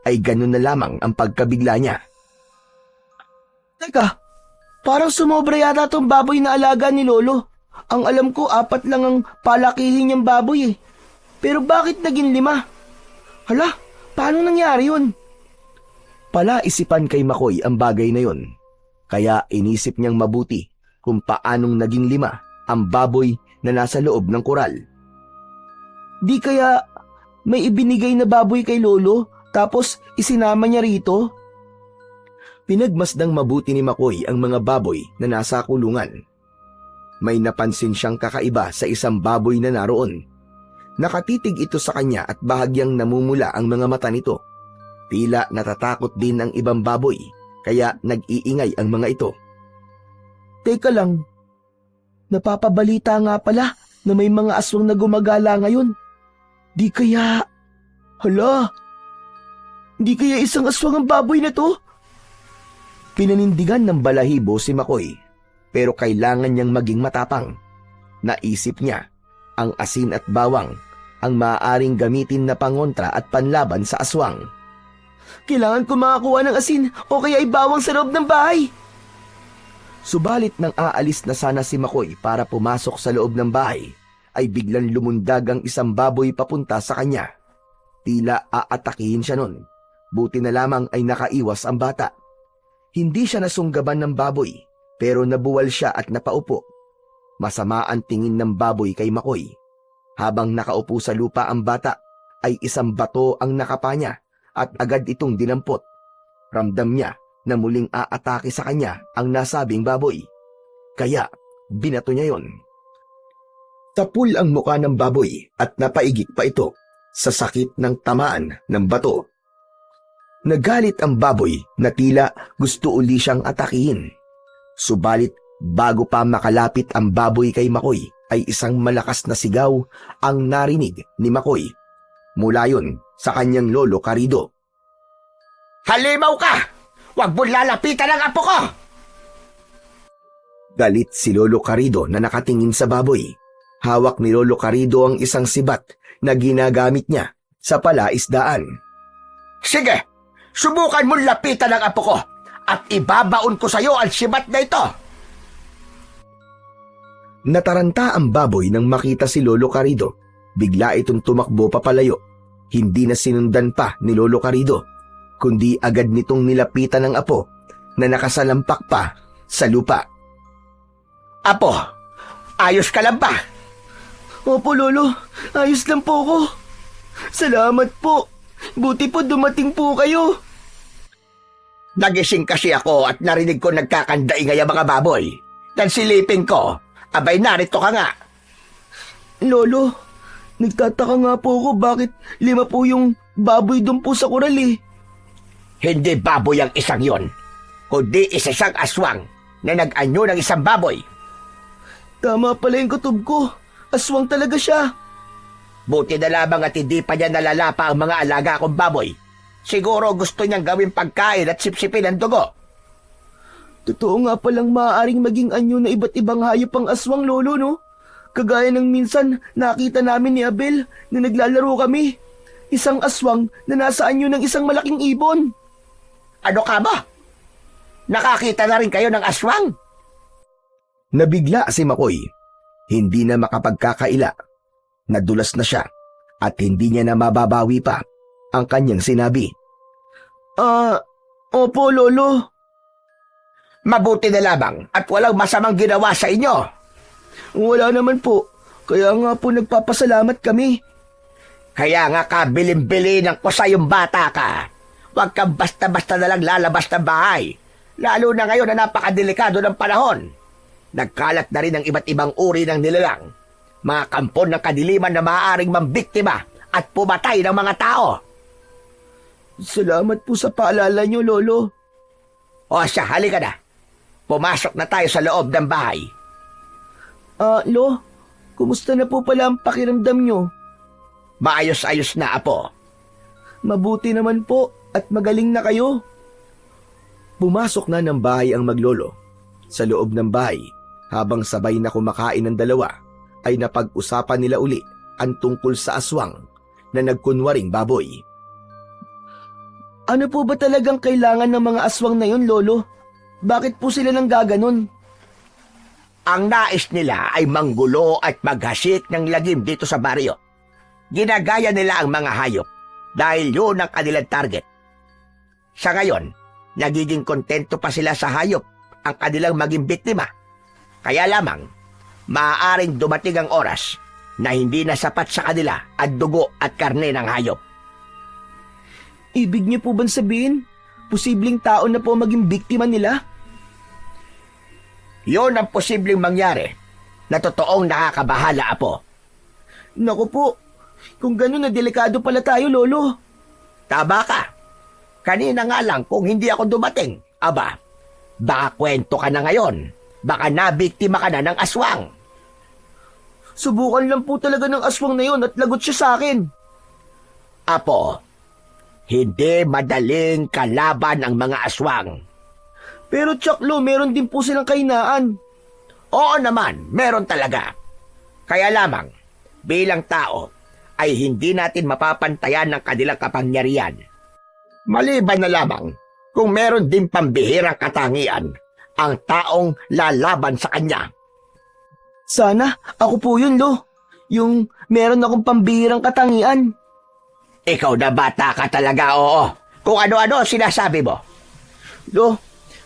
ay ganun na lamang ang pagkabigla niya. Teka, parang sumobra yata tong baboy na alaga ni Lolo. Ang alam ko, 4 lang ang palakihin niyang baboy eh. Pero bakit naging 5? Hala, paano nangyari yun? Palaisipan kay Makoy ang bagay na yun. Kaya inisip niyang mabuti kung paanong naging 5 ang baboy na nasa loob ng koral. Di kaya may ibinigay na baboy kay Lolo tapos isinama niya rito? Pinagmasdang mabuti ni Makoy ang mga baboy na nasa kulungan. May napansin siyang kakaiba sa isang baboy na naroon. Nakatitig ito sa kanya at bahagyang namumula ang mga mata nito. Tila natatakot din ang ibang baboy, kaya nag-iingay ang mga ito. Teka lang, napapabalita nga pala na may mga aswang na gumagala ngayon. Di kaya... Hala! Di kaya isang aswang ang baboy na to? Pinanindigan ng balahibo si Makoy, pero kailangan niyang maging matapang. Naisip niya, ang asin at bawang ang maaaring gamitin na pangontra at panlaban sa aswang. Kailangan ko makakuha ng asin o kaya ay bawang sa loob ng bahay. Subalit nang aalis na sana si Makoy para pumasok sa loob ng bahay, ay biglang lumundag ang isang baboy papunta sa kanya. Tila aatakihin siya nun. Buti na lamang ay nakaiwas ang bata. Hindi siya nasunggaban ng baboy, pero nabuwal siya at napaupo. Masama ang tingin ng baboy kay Makoy. Habang nakaupo sa lupa ang bata, ay isang bato ang nakapa niya at agad itong dinampot. Ramdam niya na muling aatake sa kanya ang nasabing baboy. Kaya binato niya yon. Tapul ang muka ng baboy at napaigik pa ito sa sakit ng tamaan ng bato. Nagalit ang baboy na tila gusto uli siyang atakihin. Subalit bago pa makalapit ang baboy kay Makoy ay isang malakas na sigaw ang narinig ni Makoy. Mula yon sa kanyang lolo Karido. Halimaw ka! Huwag mo lalapitan ang apo ko! Galit si Lolo Karido na nakatingin sa baboy. Hawak ni Lolo Karido ang isang sibat na ginagamit niya sa palaisdaan. Sige, subukan mo lapitan ang apo ko at ibabaon ko sa iyo ang sibat na ito. Nataranta ang baboy nang makita si Lolo Karido. Bigla itong tumakbo papalayo. Hindi na sinundan pa ni Lolo Karido, kundi agad nitong nilapitan ng apo na nakasalampak pa sa lupa. Apo, ayos ka lang ba? Opo, Lolo. Ayos lang po ko. Salamat po. Buti po dumating po kayo. Nagising kasi ako at narinig ko nagkakandaingay ang mga baboy. Silipin ko, abay narito ka nga. Lolo, nagtataka nga po ako bakit 5 po yung baboy doon po sa kural eh. Hindi baboy ang isang yon, kundi isang aswang na nag-anyo ng isang baboy. Tama pala yung kutob ko. Aswang talaga siya. Buti na lamang at hindi pa niya nalalapa ang mga alaga kong baboy. Siguro gusto niyang gawing pagkain at sipsipin ang dugo. Totoo nga palang maaaring maging anyo na iba't ibang hayop ang aswang, Lolo, no? Kagaya ng minsan nakita namin ni Abel na naglalaro kami. Isang aswang na nasa anyo ng isang malaking ibon. Ano ka ba? Nakakita na rin kayo ng aswang? Nabigla si Makoy. Hindi na makapagkakaila. Nadulas na siya at hindi niya na mababawi pa ang kanyang sinabi. Opo, Lolo. Mabuti na lamang at walang masamang ginawa sa inyo. Wala naman po. Kaya nga po nagpapasalamat kami. Kaya nga kabilin-bilinan ko sa yung bata ka. Huwag kang basta-basta na lang lalabas ng bahay. Lalo na ngayon na napakadelikado ng panahon. Nagkalat na rin ang iba't ibang uri ng nilalang. Mga kampon ng kadiliman na maaaring mambiktima at pumatay ng mga tao. Salamat po sa paalala niyo, Lolo. O siya, halika na. Pumasok na tayo sa loob ng bahay. Lo, kumusta na po pala ang pakiramdam niyo? Maayos-ayos na, apo. Mabuti naman po at magaling na kayo. Pumasok na ng bahay ang maglolo. Sa loob ng bahay, habang sabay na kumakain ng dalawa, ay napag-usapan nila uli ang tungkol sa aswang na nagkunwaring baboy. Ano po ba talagang kailangan ng mga aswang na yun, Lolo? Bakit po sila nang gaganon? Ang nais nila ay manggulo at maghasik ng lagim dito sa baryo. Ginagaya nila ang mga hayop dahil yun ang kanilang target. Sa ngayon, nagiging kontento pa sila sa hayop ang kanilang maging biktima. Kaya lamang, maaaring dumating ang oras na hindi na sapat sa kanila ang dugo at karne ng hayop. Ibig niyo po bang sabihin, posibleng tao na po maging biktima nila? Yun ang posibleng mangyari na totoong nakakabahala, apo. Naku po, kung gano'n na delikado pala tayo, Lolo. Tama ka. Kanina nga lang kung hindi ako dumating, aba, baka kwento ka na ngayon. Baka nabiktima ka na ng aswang. Subukan lang po talaga ng aswang na yun at lagot siya sa akin. Apo, hindi madaling kalaban ang mga aswang. Pero Chaklo, meron din po silang kahinaan. Oo naman, meron talaga. Kaya lamang, bilang tao, ay hindi natin mapapantayan ng kanilang kapangyarihan. Maliban na lamang kung meron din pambihirang katangian ang taong lalaban sa kanya. Sana, ako po yun, Lo. Yung meron akong pambihirang katangian. Ikaw na bata ka talaga, oo. Kung ano-ano sinasabi mo. Lo,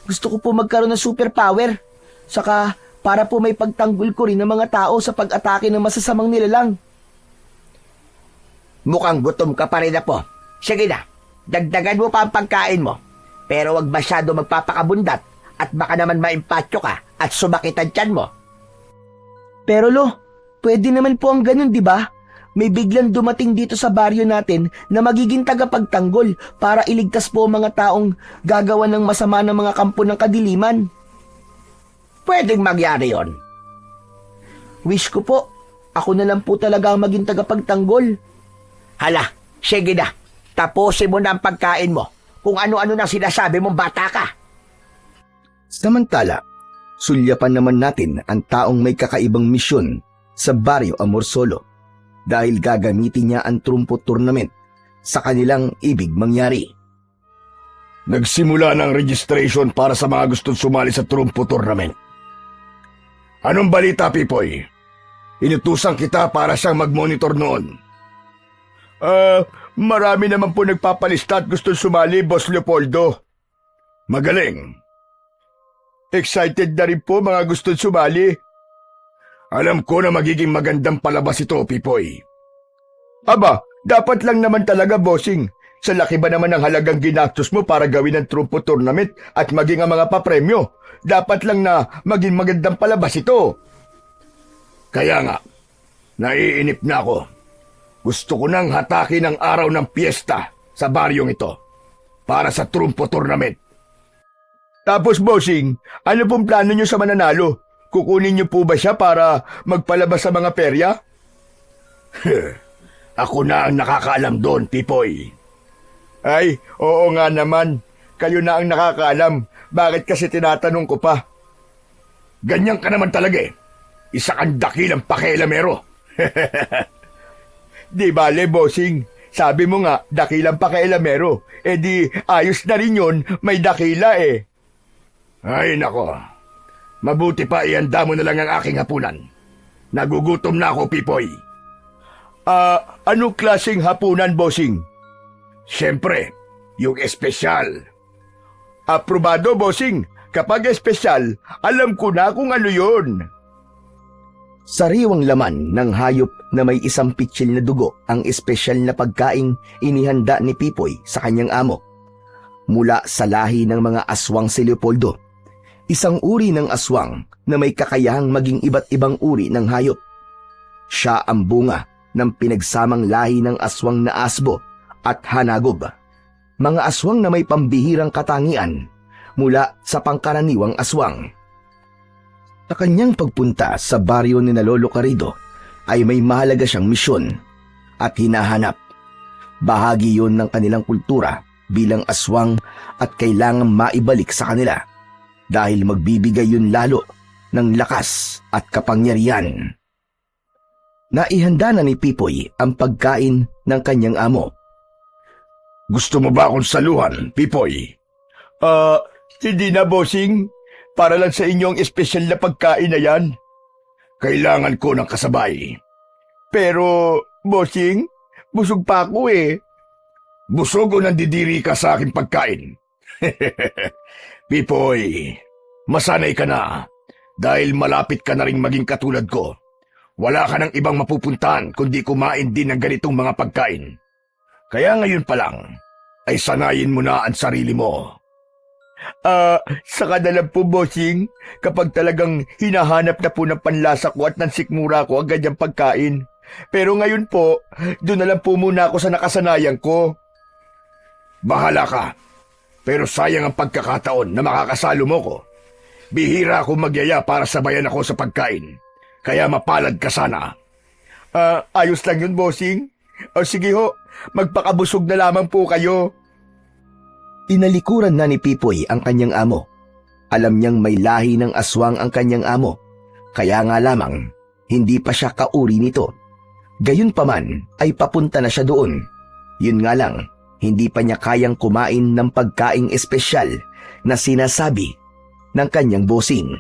gusto ko po magkaroon ng superpower. Saka, para po may pagtanggol ko rin ng mga tao sa pag-atake ng masasamang nilalang. Mukhang gutom ka pa rin na po. Sige na, dagdagan mo pa ang pagkain mo. Pero wag masyado magpapakabundat at baka naman maimpatyo ka at sumakit ang tiyan mo. Pero Lo, pwede naman po ang ganun, di ba? May biglang dumating dito sa baryo natin na magiging tagapagtanggol para iligtas po ang mga taong gagawa ng masama ng mga kampo ng kadiliman. Pwedeng mangyari yon. Wish ko po, ako na lang po talaga ang maging tagapagtanggol. Hala, sige na. Tapusin mo na ang pagkain mo. Kung ano-ano nang sinasabi mong bata ka. Samantala, sulyapan naman natin ang taong may kakaibang misyon sa Baryo Amorsolo dahil gagamitin niya ang trumpo tournament sa kanilang ibig mangyari. Nagsimula ng registration para sa mga gustong sumali sa trumpo tournament. Anong balita, Pipoy? Inutusan kita para siyang mag-monitor noon. Marami naman po nagpapalista at gustong sumali, Boss Leopoldo. Magaling. Excited na rin po mga gustong sumali. Alam ko na magiging magandang palabas ito, Pipoy. Aba, dapat lang naman talaga, bossing. Sa laki ba naman ng halagang ginastos mo para gawin ang trumpo tournament at maging ang mga papremyo? Dapat lang na maging magandang palabas ito. Kaya nga, naiinip na ako. Gusto ko nang hatakin ang araw ng piyesta sa baryong ito para sa trumpo tournament. Tapos, bossing, ano pong plano nyo sa mananalo? Kukunin niyo po ba siya para magpalabas sa mga perya? Ako na ang nakakaalam doon, Pipoy. Ay, oo nga naman. Kayo na ang nakakaalam. Bakit kasi tinatanong ko pa? Ganyan ka naman talaga eh. Isa kang dakilang pakialamero. Di bale, bossing. Sabi mo nga, dakilang pakialamero. Eh di, ayos na rin yun. May dakila eh. Ay, nako. Mabuti pa ihanda mo na lang ang aking hapunan. Nagugutom na ako, Pipoy. Anong klaseng hapunan, bossing? Siyempre, yung espesyal. Aprobado, bossing. Kapag espesyal, alam ko na kung ano yun. Sariwang laman ng hayop na may isang pitsil na dugo ang espesyal na pagkaing inihanda ni Pipoy sa kanyang amo. Mula sa lahi ng mga aswang si Leopoldo, isang uri ng aswang na may kakayahang maging iba't ibang uri ng hayop. Siya ang bunga ng pinagsamang lahi ng aswang na asbo at hanagob, mga aswang na may pambihirang katangian mula sa pangkaraniwang aswang. Sa kanyang pagpunta sa baryo ni Lolo Carrido ay may mahalaga siyang misyon at hinahanap. Bahagi yun ng kanilang kultura bilang aswang at kailangang maibalik sa kanila dahil magbibigay yun lalo ng lakas at kapangyarihan. Naihanda na ni Pipoy ang pagkain ng kanyang amo. Gusto mo ba akong saluhan, Pipoy? Hindi na, bossing. Para lang sa inyong espesyal na pagkain na yan. Kailangan ko ng kasabay. Pero, bossing, busog pa ako eh. Busog o nandidiri ka sa aking pagkain? Pipoy, masanay ka na dahil malapit ka na ring maging katulad ko. Wala ka ng ibang mapupuntahan kundi kumain din ng ganitong mga pagkain. Kaya ngayon pa lang, ay sanayin mo na ang sarili mo. Saka na lang po, bossing, kapag talagang hinahanap na po ng panlasa ko at ng sikmura ko ang ganyang pagkain. Pero ngayon po, doon na lang po muna ako sa nakasanayan ko. Bahala ka, pero sayang ang pagkakataon na makakasalo mo ko. Bihira akong magyaya para sabayan ako sa pagkain, kaya mapalad ka sana. Ayos lang yun, bossing. O sige ho, magpakabusog na lamang po kayo. Tinalikuran na ni Pipoy ang kanyang amo. Alam niyang may lahi ng aswang ang kanyang amo, kaya nga lamang hindi pa siya kauri nito. Gayunpaman ay papunta na siya doon. Yun nga lang, hindi pa niya kayang kumain ng pagkaing espesyal na sinasabi ng kanyang bossing.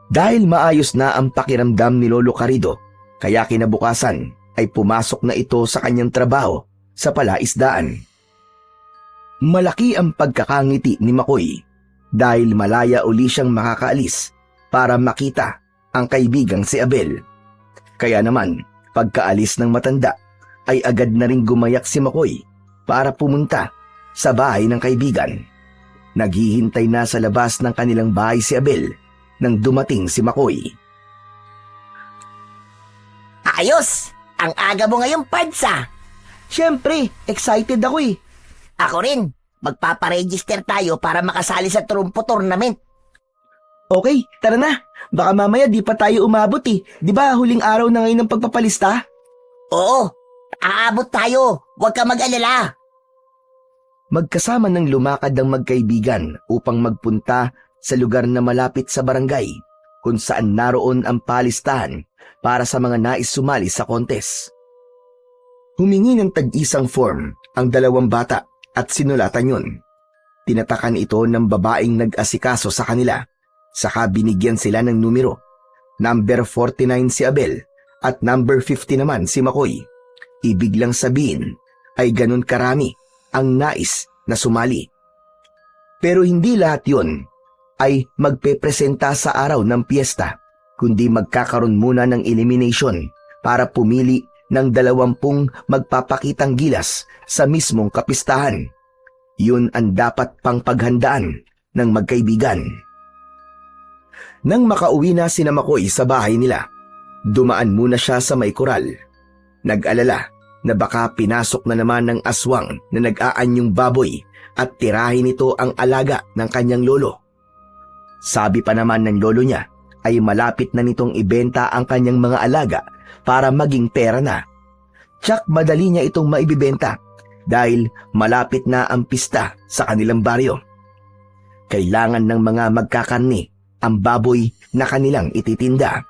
Dahil maayos na ang pakiramdam ni Lolo Carrido, kaya kinabukasan ay pumasok na ito sa kanyang trabaho sa palaisdaan. Malaki ang pagkakangiti ni Makoy dahil malaya uli siyang makakaalis para makita ang kaibigang si Abel. Kaya naman, pagkaalis ng matanda ay agad na ring gumayak si Makoy para pumunta sa bahay ng kaibigan. Naghihintay na sa labas ng kanilang bahay si Abel nang dumating si Makoy. Ayos! Ang aga mo ngayong padsa. Siyempre, excited ako eh. Ako rin. Magpaparegister tayo para makasali sa trumpo tournament. Okay, tara na. Baka mamaya di pa tayo umabot eh. Di ba huling araw na ngayon ng pagpapalista? Oo, aabot tayo. Huwag ka mag-alala. Magkasama ng lumakad ang magkaibigan upang magpunta sa lugar na malapit sa barangay kung saan naroon ang palistahan para sa mga nais sumali sa kontes. Humingi ng tag-isang form ang dalawang bata at sinulatan yun. Tinatakan ito ng babaeng nag-asikaso sa kanila, saka binigyan sila ng numero. Number 49 si Abel at number 50 naman si Makoy. Ibig lang sabihin ay ganun karami ang nais na sumali. Pero hindi lahat yun ay magpepresenta sa araw ng piyesta, kundi magkakaroon muna ng elimination para pumili ng 20 magpapakitang gilas sa mismong kapistahan. Yun ang dapat pang paghandaan ng magkaibigan. Nang makauwi na sina Makoy sa bahay nila, dumaan muna siya sa may koral. Nag-alala na baka pinasok na naman ng aswang na nag-aanyong baboy at tirahin nito ang alaga ng kanyang lolo. Sabi pa naman ng lolo niya ay malapit na nitong ibenta ang kanyang mga alaga para maging pera na. Tsak madali niya itong maibibenta dahil malapit na ang pista sa kanilang baryo. Kailangan ng mga magkakarni ang baboy na kanilang ititinda.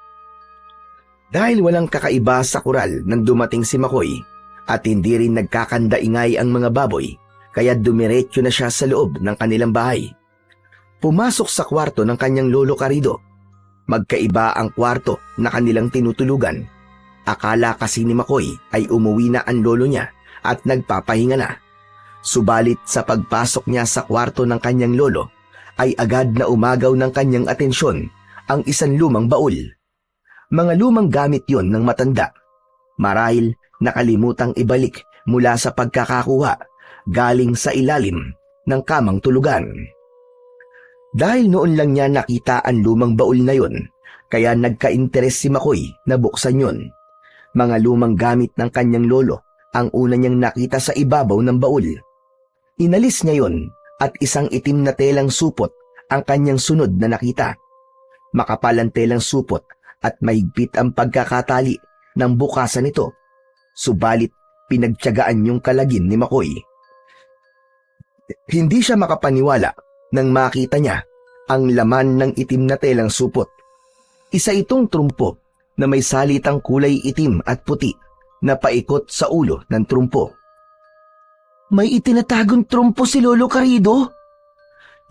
Dahil walang kakaiba sa koral nang dumating si Makoy at hindi rin nagkakandaingay ang mga baboy, kaya dumiretso na siya sa loob ng kanilang bahay. Pumasok sa kwarto ng kanyang lolo Carido. Magkaiba ang kwarto na kanilang tinutulugan. Akala kasi ni Makoy ay umuwi na ang lolo niya at nagpapahinga na. Subalit sa pagpasok niya sa kwarto ng kanyang lolo, ay agad na umagaw ng kanyang atensyon ang isang lumang baul. Mga lumang gamit yon ng matanda. Marahil nakalimutang ibalik mula sa pagkakakuha galing sa ilalim ng kamang tulugan. Dahil noon lang niya nakita ang lumang baul na yon, kaya nagka-interes si Makoy na buksan yon. Mga lumang gamit ng kanyang lolo ang una niyang nakita sa ibabaw ng baul. Inalis niya yon at isang itim na telang supot ang kanyang sunod na nakita. Makapal ang telang supot at mahigpit ang pagkakatali ng bukasan nito. Subalit pinagtiyagaan yung kalagin ni Makoy. Hindi siya makapaniwala nang makita niya ang laman ng itim na telang supot. Isa itong trumpo na may salitang kulay itim at puti na paikot sa ulo ng trumpo. May itinatagong trumpo si Lolo Carido?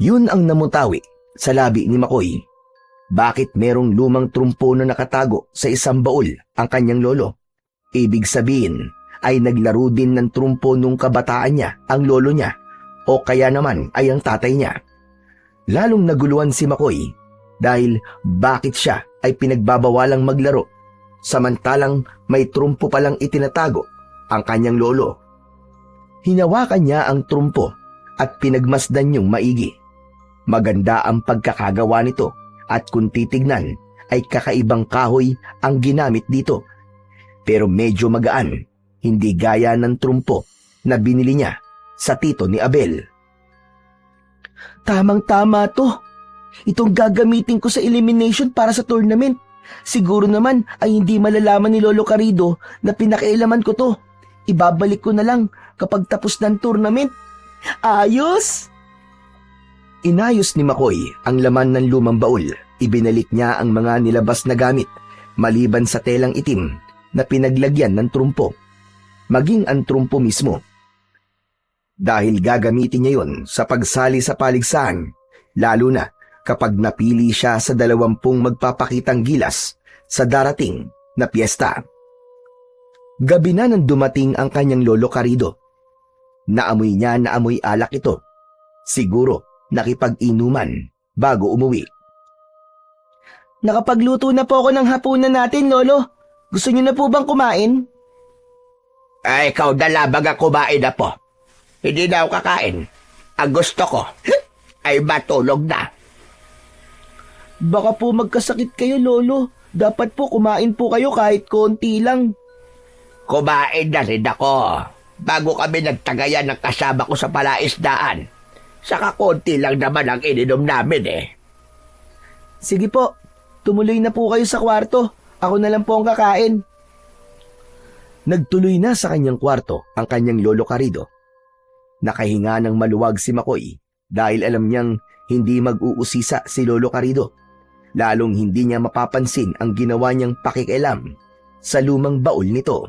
Yun ang namutawi sa labi ni Makoy. Bakit merong lumang trumpo na nakatago sa isang baul ang kanyang lolo? Ibig sabihin ay naglaro din ng trumpo nung kabataan niya ang lolo niya o kaya naman ay ang tatay niya. Lalong naguluhan si Makoy dahil bakit siya ay pinagbabawalang maglaro samantalang may trumpo palang itinatago ang kanyang lolo. Hinawakan niya ang trumpo at pinagmasdan niyong maigi. Maganda ang pagkakagawa nito at kung titignan ay kakaibang kahoy ang ginamit dito. Pero medyo magaan, hindi gaya ng trumpo na binili niya sa tito ni Abel. Tamang-tama to. Itong gagamitin ko sa elimination para sa tournament. Siguro naman ay hindi malalaman ni Lolo Carido na pinakialaman ko to. Ibabalik ko na lang kapag tapos ng tournament. Ayos! Inayos ni Makoy ang laman ng lumang baul. Ibinalik niya ang mga nilabas na gamit, maliban sa telang itim na pinaglagyan ng trumpo, maging ang trumpo mismo. Dahil gagamitin niya yon sa pagsali sa paligsahan, lalo na kapag napili siya sa 20 magpapakitang gilas sa darating na piyesta. Gabi na nang dumating ang kanyang Lolo Carido. Naamoy niya na amoy alak ito. Siguro nakipag-inuman bago umuwi. Nakapagluto na po ako ng hapunan natin, Lolo. Gusto niyo na po bang kumain? Ay, ikaw dalabag ang kumain na po. Hindi na ako kakain. Ang gusto ko ay matulog na. Baka po magkasakit kayo, Lolo. Dapat po kumain po kayo kahit konti lang. Kumain na rin ako. Bago kami nagtagayan ng kasama ko sa palaisdaan. Saka konti lang naman ang ininom namin eh. Sige po, tumuloy na po kayo sa kwarto. Ako na lang po ang kakain. Nagtuloy na sa kanyang kwarto ang kanyang Lolo Carido. Nakahinga ng maluwag si Makoy dahil alam niyang hindi mag-uusisa si Lolo Carido. Lalong hindi niya mapapansin ang ginawa niyang pakikialam sa lumang baul nito.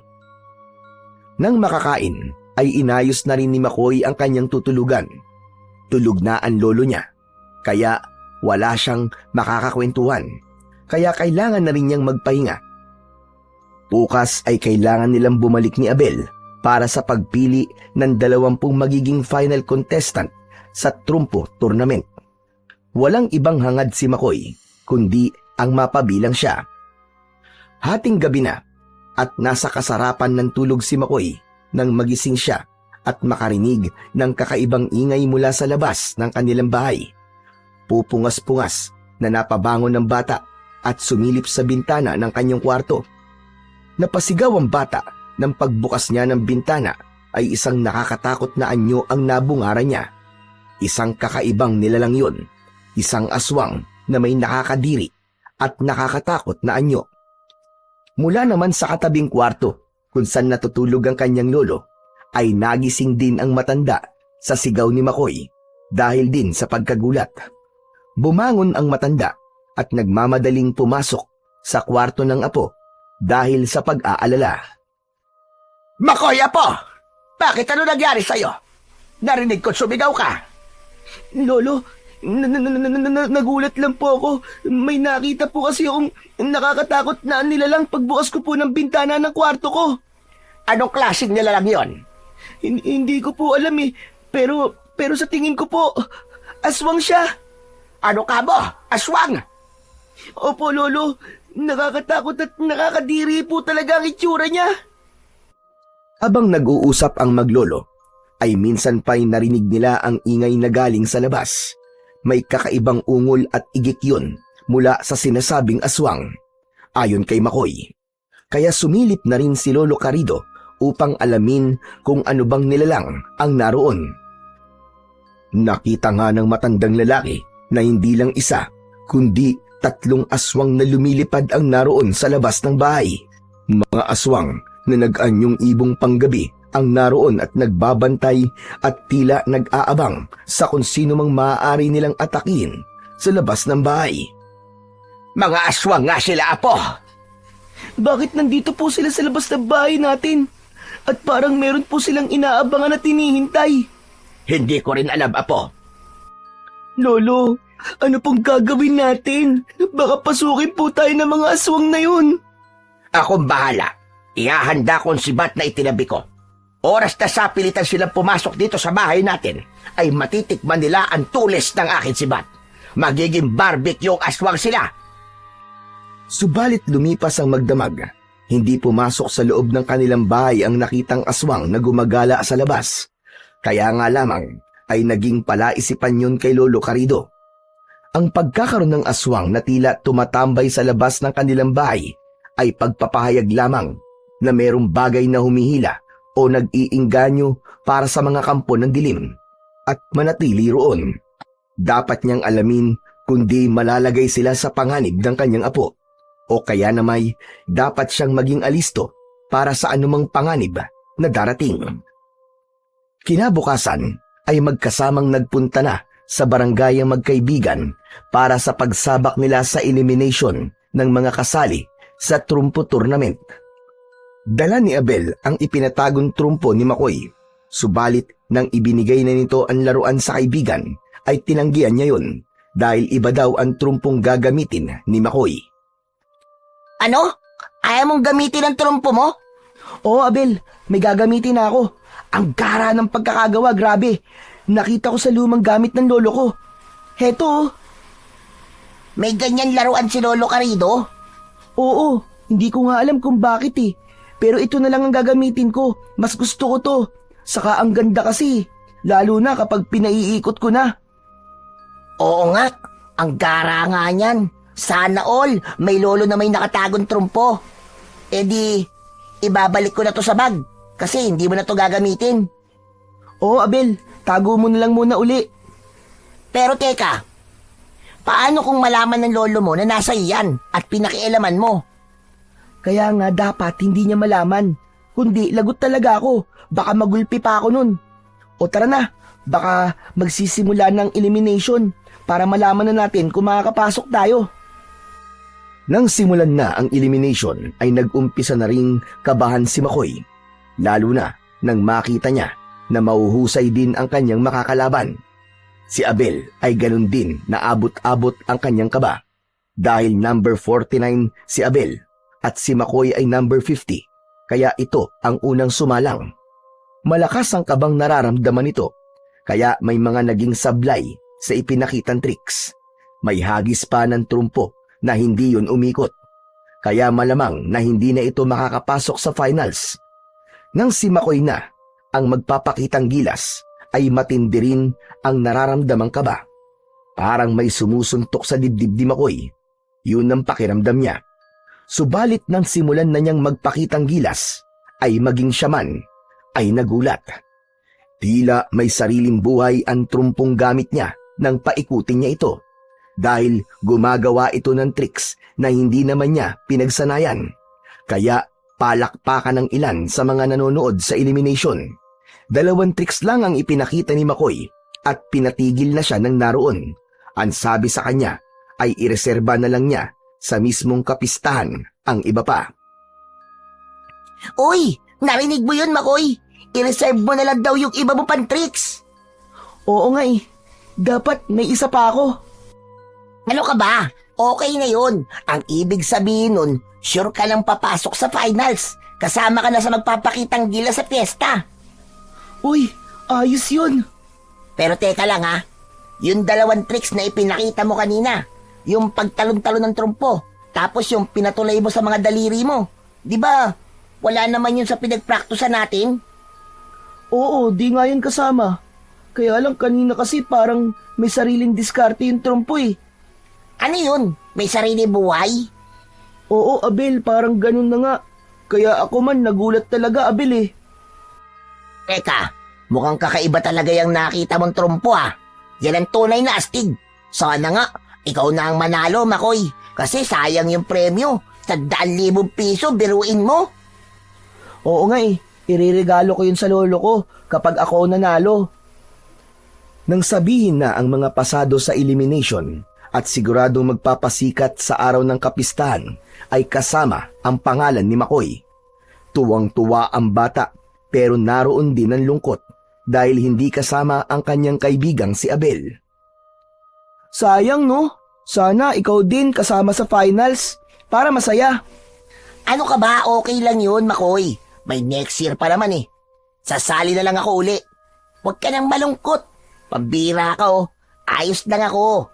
Nang makakain, ay inayos na rin ni Makoy ang kanyang tutulugan. Tulog na ang lolo niya, kaya wala siyang makakakwentuhan, kaya kailangan na rin niyang magpahinga. Bukas ay kailangan nilang bumalik ni Abel para sa pagpili ng 20 magiging final contestant sa trumpo tournament. Walang ibang hangad si Makoy, kundi ang mapabilang siya. Hating gabi na, at nasa kasarapan ng tulog si Makoy nang magising siya at makarinig ng kakaibang ingay mula sa labas ng kanilang bahay. Pupungas-pungas na napabangon ng bata at sumilip sa bintana ng kanyang kwarto. Napasigaw ang bata nang pagbukas niya ng bintana ay isang nakakatakot na anyo ang nabungaran niya. Isang kakaibang nilalang yun, isang aswang na may nakakadiri at nakakatakot na anyo. Mula naman sa katabing kwarto kung saan natutulog ang kanyang lolo, ay nagising din ang matanda sa sigaw ni Makoy dahil din sa pagkagulat. Bumangon ang matanda at nagmamadaling pumasok sa kwarto ng apo dahil sa pag-aalala. Makoy, apo! Bakit ano nangyari sa'yo? Narinig ko sumigaw ka. Lolo, nagulat lang po ako. May nakita po kasi akong nakakatakot na nilalang pagbukas ko po ng bintana ng kwarto ko. Anong klaseng nilalang yon? Hindi ko po alam eh. Pero sa tingin ko po, aswang siya. Ano ka mo? Aswang? Opo, Lolo. Nakakatakot at nakakadiri po talaga ang itsura niya. Habang nag-uusap ang maglolo, ay minsan pa'y narinig nila ang ingay na galing sa labas. May kakaibang ungol at igik yun mula sa sinasabing aswang, ayon kay Makoy. Kaya sumilip na rin si Lolo Carido upang alamin kung ano bang nilalang ang naroon. Nakita nga ng matandang lalaki na hindi lang isa, kundi 3 aswang na lumilipad ang naroon sa labas ng bahay. Mga aswang na nag-anyong ibong panggabi ang naroon at nagbabantay at tila nag-aabang sa kung sino mang maaari nilang atakin sa labas ng bahay. Mga aswang nga sila, apo! Bakit nandito po sila sa labas ng bahay natin? At parang meron po silang inaabangan at hinihintay. Hindi ko rin alam, apo. Lolo, ano pong gagawin natin? Baka pasukin po tayo ng mga aswang na yun. Akong bahala. Ihahanda ko ang sibat na itinabi ko. Oras na sa pilitan silang pumasok dito sa bahay natin, ay matitikman nila ang tulis ng aking sibat. Magiging barbecue aswang sila. Subalit lumipas ang magdamag, hindi pumasok sa loob ng kanilang bahay ang nakitang aswang na gumagala sa labas. Kaya nga lamang ay naging palaisipan yun kay Lolo Carido. Ang pagkakaroon ng aswang na tila tumatambay sa labas ng kanilang bahay ay pagpapahayag lamang na merong bagay na humihila o nag-iinganyo para sa mga kampo ng dilim at manatili roon. Dapat niyang alamin kundi malalagay sila sa panganib ng kanyang apo o kaya namay dapat siyang maging alisto para sa anumang panganib na darating. Kinabukasan ay magkasamang nagpunta na sa barangay ang magkaibigan para sa pagsabak nila sa elimination ng mga kasali sa trumpo tournament. Dala ni Abel ang ipinatagong trumpo ni Makoy, subalit nang ibinigay na nito ang laruan sa kaibigan ay tinanggihan niya yun dahil iba daw ang trumpong gagamitin ni Makoy. Ano? Ayaw mong gamitin ang trumpo mo? Oo, Abel, may gagamitin na ako. Ang gara ng pagkakagawa, grabe. Nakita ko sa lumang gamit ng lolo ko. Heto, oh. May ganyan laruan si Lolo Carido? Oo, hindi ko nga alam kung bakit eh. Pero ito na lang ang gagamitin ko. Mas gusto ko to. Saka ang ganda kasi. Lalo na kapag pinaiikot ko na. Oo nga, ang gara nga niyan. Sana all, may lolo na may nakatagong trumpo. E di, ibabalik ko na to sa bag. Kasi hindi mo na to gagamitin. Oo, Abel, tago mo na lang muna uli. Pero teka, paano kung malaman ng lolo mo na nasa iyan at pinakialaman mo? Kaya nga dapat hindi niya malaman. Kundi lagot talaga ako. Baka magulpi pa ako nun. O tara na, baka magsisimula ng elimination para malaman na natin kung makakapasok tayo. Nang simulan na ang elimination ay nag-umpisa na ring kabahan si Makoy. Lalo na nang makita niya na mauhusay din ang kanyang makakalaban. Si Abel ay ganun din na abot-abot ang kanyang kaba. Dahil number 49 si Abel at si Makoy ay number 50, kaya ito ang unang sumalang. Malakas ang kabang nararamdaman nito, kaya may mga naging sablay sa ipinakitang tricks. May hagis pa ng trumpo na hindi yun umikot. kaya malamang na hindi na ito makakapasok sa finals. Nang si Makoy na ang magpapakitang gilas, ay matindi rin ang nararamdamang kaba. Parang may sumusuntok sa dibdib ni Makoy. Yun ang pakiramdam niya. Subalit nang simulan na niyang magpakitang gilas, ay maging siya man ay nagulat. Tila may sariling buhay ang trumpong gamit niya nang paikutin niya ito, dahil gumagawa ito ng tricks na hindi naman niya pinagsanayan. Kaya palakpakan ng ilan sa mga nanonood sa elimination. 2 tricks lang ang ipinakita ni Makoy at pinatigil na siya ng naroon. Ang sabi sa kanya ay ireserba na lang niya sa mismong kapistahan ang iba pa. Uy, narinig mo yun, Makoy? I-reserve mo na lang daw yung iba mo pang tricks. Oo nga eh. Dapat may isa pa ako. Ano ka ba? Okay na yun. Ang ibig sabihin nun, sure ka lang papasok sa finals. Kasama ka na sa magpapakitang gila sa fiesta. Uy, ayos yun. Pero teka lang ha, yung 2 tricks na ipinakita mo kanina, yung pagtalon-talon ng trumpo, tapos yung pinatulay mo sa mga daliri mo, di ba? Wala naman yun sa pinagpraktusan natin. Oo, di nga yan kasama. Kaya lang kanina kasi parang may sariling diskarte yung trompo eh. Ano yun? May sarili buhay? Oo, Abel, parang ganun na nga. Kaya ako man nagulat talaga, Abel eh. Teka, mukhang kakaiba talaga yung nakita mong trumpo ah. Yan ang tunay na astig. Sana nga, ikaw na ang manalo, Makoy. Kasi sayang yung premyo. Sa 100,000 piso, biruin mo. Oo nga eh, iririgalo ko yun sa lolo ko kapag ako nanalo. Nang sabihin na ang mga pasado sa elimination at siguradong magpapasikat sa araw ng kapistahan ay kasama ang pangalan ni Makoy. Tuwang-tuwa ang bata pero naroon din ang lungkot dahil hindi kasama ang kanyang kaibigang si Abel. Sayang no? Sana ikaw din kasama sa finals para masaya. Ano ka ba? Okay lang yun, Makoy. May next year pa naman eh. Sasali na lang ako uli. Huwag ka nang malungkot. Pambira ka oh. Ayos lang ako.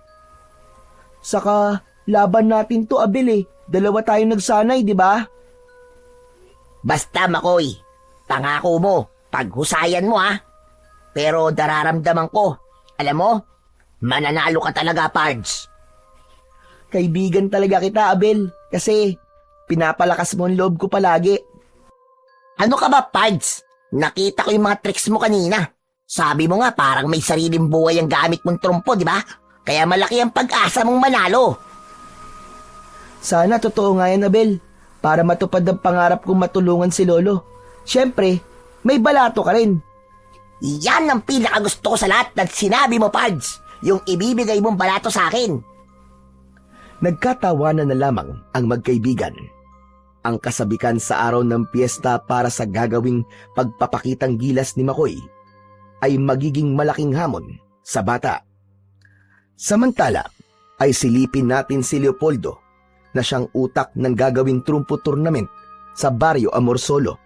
Saka laban natin to, Abel eh. 2 tayong nagsanay, di ba? Basta, Makoy. Pangako mo. Paghusayan mo ha. Pero dararamdaman ko. Alam mo, mananalo ka talaga, Pards. Kaibigan talaga kita, Abel. Kasi pinapalakas mo ang loob ko palagi. Ano ka ba, Pards? Nakita ko yung mga tricks mo kanina. Sabi mo nga parang may sariling buhay ang gamit mong trumpo, di ba? Kaya malaki ang pag-asa mong manalo. Sana totoo nga yan, Abel. Para matupad ang pangarap kong matulungan si Lolo. Siyempre, may balato ka rin. Yan ang pinakagusto ko sa lahat na sinabi mo, Pards. Yung ibibigay mong balato sa akin. Nagkatawanan na lamang ang magkaibigan. Ang kasabikan sa araw ng piyesta para sa gagawing pagpapakitang gilas ni Makoy ay magiging malaking hamon sa bata. Samantala ay silipin natin si Leopoldo na siyang utak ng gagawing trumpo tournament sa Barrio Amorsolo.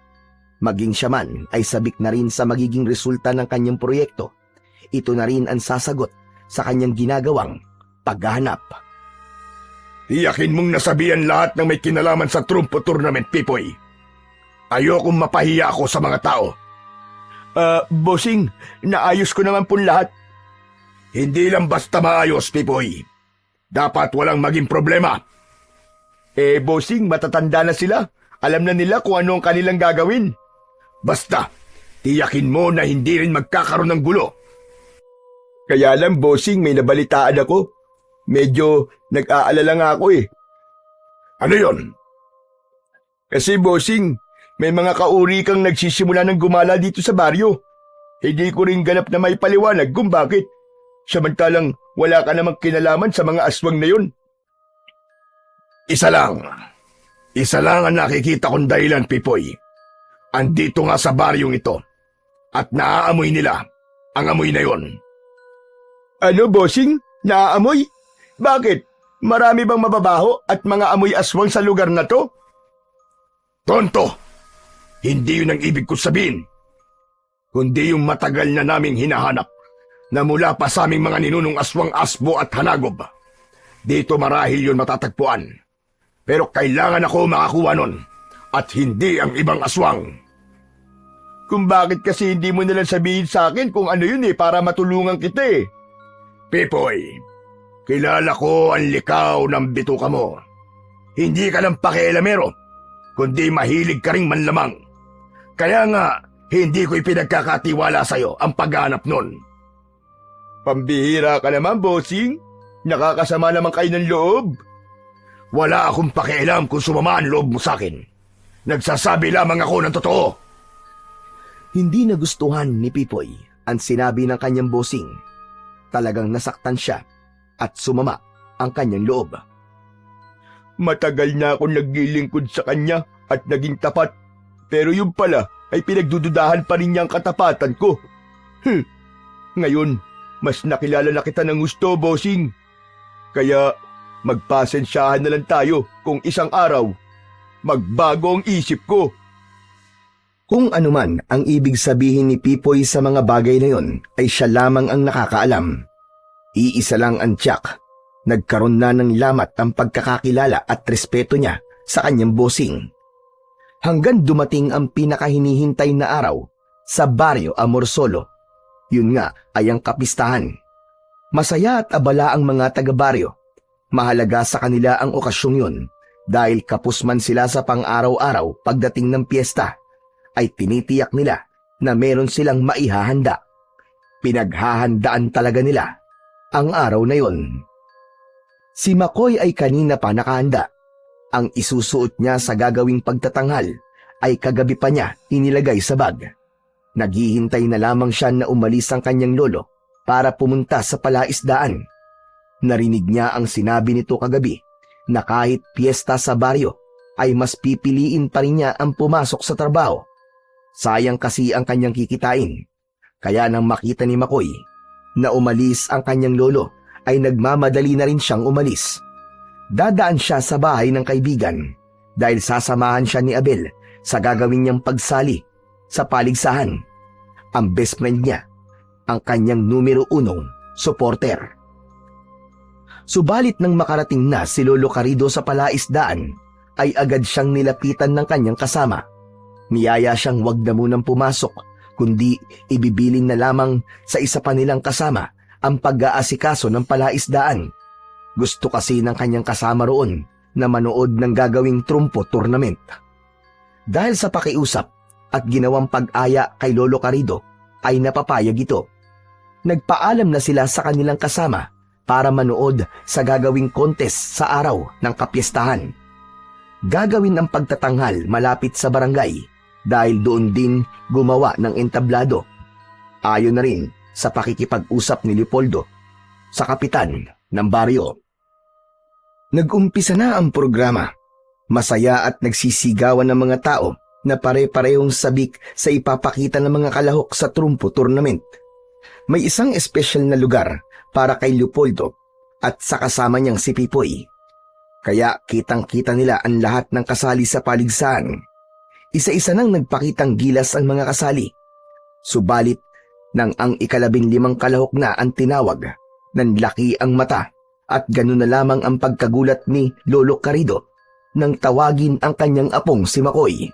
Maging siya man ay sabik na rin sa magiging resulta ng kanyang proyekto. Ito na rin ang sasagot sa kanyang ginagawang paghahanap. Tiyakin mong nasabihan lahat ng may kinalaman sa trumpo tournament, Pipoy. Ayokong mapahiya ako sa mga tao. Bossing, naayos ko naman po lahat. Hindi lang basta maayos, Pipoy. Dapat walang maging problema. Bossing, matatanda na sila. Alam na nila kung ano ang kanilang gagawin. Basta, tiyakin mo na hindi rin magkakaroon ng gulo. Kaya lang, bossing, may nabalitaan ako. Medyo nag-aalala nga ako eh. Ano yon? Kasi bossing, may mga kauri kang nagsisimula ng gumala dito sa baryo. Hindi ko rin ganap na may paliwanag kung bakit. Samantalang wala ka namang kinalaman sa mga aswang na yun. Isa lang ang nakikita kong dahilan, Pipoy. Andito nga sa baryong ito at naaamoy nila ang amoy na yon. Ano, bossing? Naaamoy? Bakit? Marami bang mababaho at mga amoy aswang sa lugar na to? Tonto! Hindi yun ang ibig ko sabihin. Kundi yung matagal na naming hinahanap na mula pa sa aming mga ninunong aswang asbo at hanagob. Dito marahil yun matatagpuan. Pero kailangan ako makakuha nun. At hindi ang ibang aswang. Kung bakit kasi hindi mo nalang sabihin sa akin kung ano yun para matulungan kita Pipoy, kilala ko ang likaw ng bituka mo. Hindi ka lang pakialamero, kundi mahilig ka ring manlamang. Kaya nga, hindi ko ipinagkakatiwala sa'yo ang paghanap nun. Pambihira ka naman, bossing. Nakakasama naman kayo ng loob. Wala akong pakialam kung sumama ang loob mo sa'kin. Nagsasabi lamang ako ng totoo. Hindi nagustuhan ni Pipoy ang sinabi ng kanyang bossing. Talagang nasaktan siya at sumama ang kanyang loob. Matagal na akong naglilingkod sa kanya at naging tapat. Pero yung pala ay pinagdududahan pa rin niya ang katapatan ko. Ngayon, mas nakilala na kita ng gusto, bossing. Kaya magpasensyahan na lang tayo kung isang araw magbago ang isip ko. Kung anuman ang ibig sabihin ni Pipoy sa mga bagay na yon ay siya lamang ang nakakaalam. Iisa lang ang tiyak. Nagkaroon na ng lamat ang pagkakakilala at respeto niya sa kanyang bossing. Hanggang dumating ang pinakahinihintay na araw sa Baryo Amorsolo. Yun nga ay ang kapistahan. Masaya at abala ang mga taga-baryo. Mahalaga sa kanila ang okasyong yun dahil kapos man sila sa pang-araw-araw pagdating ng piyesta ay tinitiyak nila na meron silang maihahanda. Pinaghahandaan talaga nila ang araw na yon. Si Makoy ay kanina pa nakahanda. Ang isusuot niya sa gagawing pagtatanghal ay kagabi pa niya inilagay sa bag. Naghihintay na lamang siya na umalis ang kanyang lolo para pumunta sa palaisdaan. Narinig niya ang sinabi nito kagabi na kahit piyesta sa baryo ay mas pipiliin pa rin niya ang pumasok sa trabaho. Sayang kasi ang kanyang kikitain. Kaya nang makita ni Makoy na umalis ang kanyang lolo, ay nagmamadali na rin siyang umalis. Dadaan siya sa bahay ng kaibigan dahil sasamahan siya ni Abel sa gagawin niyang pagsali sa paligsahan. Ang best friend niya, ang kanyang numero 1 supporter. Subalit nang makarating na si Lolo Carido sa palaisdaan, ay agad siyang nilapitan ng kanyang kasama. Niyaya siyang wag na munang pumasok, kundi ibibilin na lamang sa isa pa nilang kasama ang pag-aasikaso ng palaisdaan. Gusto kasi ng kanyang kasama roon na manood ng gagawing trumpo tournament. Dahil sa pakiusap at ginawang pag-aya kay Lolo Carido, ay napapayag ito. Nagpaalam na sila sa kanilang kasama para manood sa gagawing contest sa araw ng kapiestahan. Gagawin ang pagtatanghal malapit sa barangay dahil doon din gumawa ng entablado. Ayon na rin sa pakikipag-usap ni Leopoldo sa kapitan ng baryo. Nag-umpisa na ang programa. Masaya at nagsisigawan ng mga tao na pare-parehong sabik sa ipapakita ng mga kalahok sa trumpo tournament. May isang espesyal na lugar para kay Leopoldo at sa kasama niyang si Pipoy. Kaya kitang-kita nila ang lahat ng kasali sa paligsahan. Isa-isa nang nagpakitang gilas ang mga kasali. Subalit, nang ang 15 kalahok na ang tinawag, nanlaki ang mata at gano'n na lamang ang pagkagulat ni Lolo Carido nang tawagin ang kanyang apong si Makoy.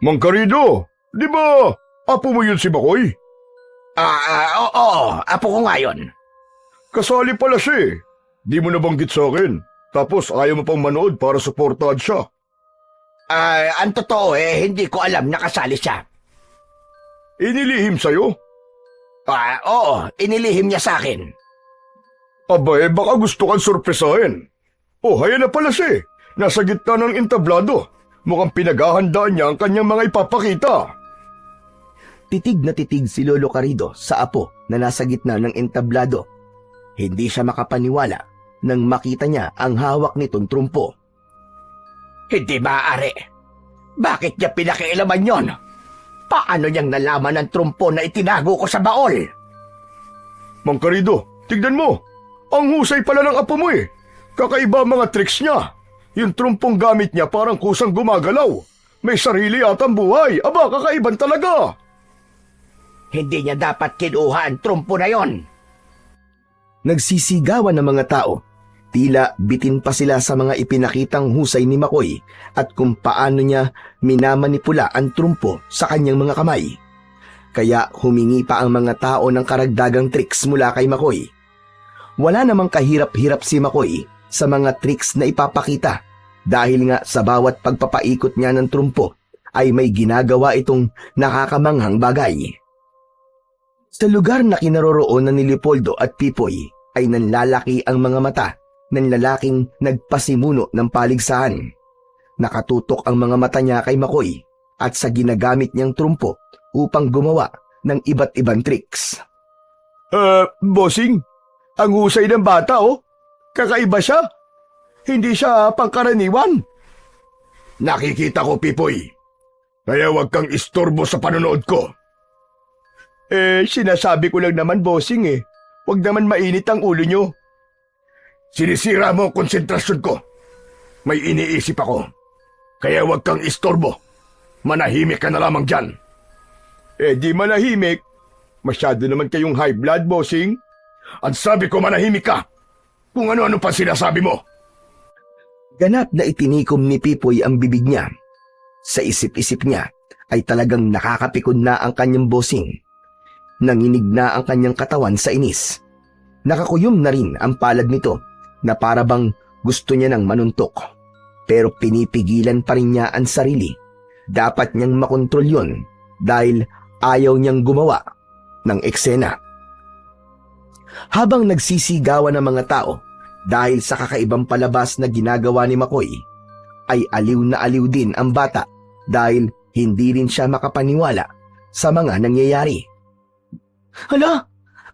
Mang Carido, di ba apo mo yun si Makoy? Oo, apo ko nga yun. Kasali pala siya eh. Di mo nabanggit sa akin. Tapos ayaw mo pang manood para suportahan siya. Ang totoo hindi ko alam na kasali siya. Inilihim sa'yo? Oo, inilihim niya sa akin. Aba baka gusto kang sorpresahin. Ayan na pala siya eh. Nasa gitna ng entablado. Mukhang pinaghahandaan niya ang kanyang mga ipapakita. Titig na titig si Lolo Carido sa apo na nasa gitna ng entablado. Hindi siya makapaniwala nang makita niya ang hawak nitong trumpo. Hindi maaari. Bakit niya pinakialaman yon? Paano niyang nalaman ang trumpo na itinago ko sa baol? Mang Carido, tignan mo. Ang husay pala ng apo mo eh. Kakaiba mga tricks niya. Yung trumpong gamit niya parang kusang gumagalaw. May sarili atang buhay. Aba, kakaiban talaga. Hindi niya dapat kinuha ang trumpo na yon. Nagsisigawan ng mga tao. Tila bitin pa sila sa mga ipinakitang husay ni Makoy at kung paano niya minamanipula ang trumpo sa kanyang mga kamay. Kaya humingi pa ang mga tao ng karagdagang tricks mula kay Makoy. Wala namang kahirap-hirap si Makoy sa mga tricks na ipapakita dahil nga sa bawat pagpapaikot niya ng trumpo ay may ginagawa itong nakakamanghang bagay. Sa lugar na kinaroroonan ni Leopoldo at Pipoy ay nanlalaki ang mga mata ng lalaking nagpasimuno ng paligsahan. Nakatutok ang mga mata niya kay Makoy at sa ginagamit niyang trumpo upang gumawa ng iba't ibang tricks. Bossing, ang husay ng bata kakaiba siya. Hindi siya pangkaraniwan. Nakikita ko, Pipoy. Kaya huwag kang istorbo sa panonood ko. Sinasabi ko lang naman, bossing Huwag naman mainit ang ulo nyo. Sinisira mo ang konsentrasyon ko. May iniisip ako. Kaya huwag kang istorbo. Manahimik ka na lamang dyan. Di manahimik. Masyado naman kayong high blood, bossing. Ang sabi ko manahimik ka. Kung ano-ano pa sinasabi mo. Ganap na itinikom ni Pipoy ang bibig niya. Sa isip-isip niya ay talagang nakakapikon na ang kanyang bossing. Nanginig na ang kanyang katawan sa inis. Nakakuyom na rin ang palad nito na para bang gusto niya nang manuntok. Pero pinipigilan pa rin niya ang sarili. Dapat niyang makontrol yon dahil ayaw niyang gumawa ng eksena. Habang nagsisigawan ng mga tao dahil sa kakaibang palabas na ginagawa ni Makoy, ay aliw na aliw din ang bata dahil hindi rin siya makapaniwala sa mga nangyayari. Hala,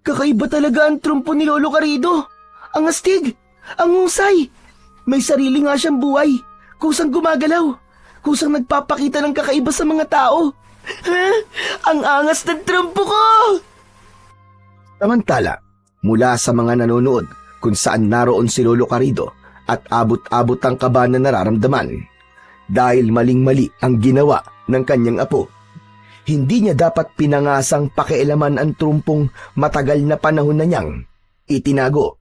kakaiba talaga ang trumpo ni Lolo Carrido. Ang astig, ang husay. May sarili nga siyang buhay, kusang gumagalaw, kusang nagpapakita ng kakaiba sa mga tao. Ang angas ng trumpo ko! Samantala, mula sa mga nanonood kung saan naroon si Lolo Carrido at abot-abot ang kaba na nararamdaman dahil maling-mali ang ginawa ng kanyang apo. Hindi niya dapat pinangasang pakialaman ang trumpong matagal na panahon na niyang itinago.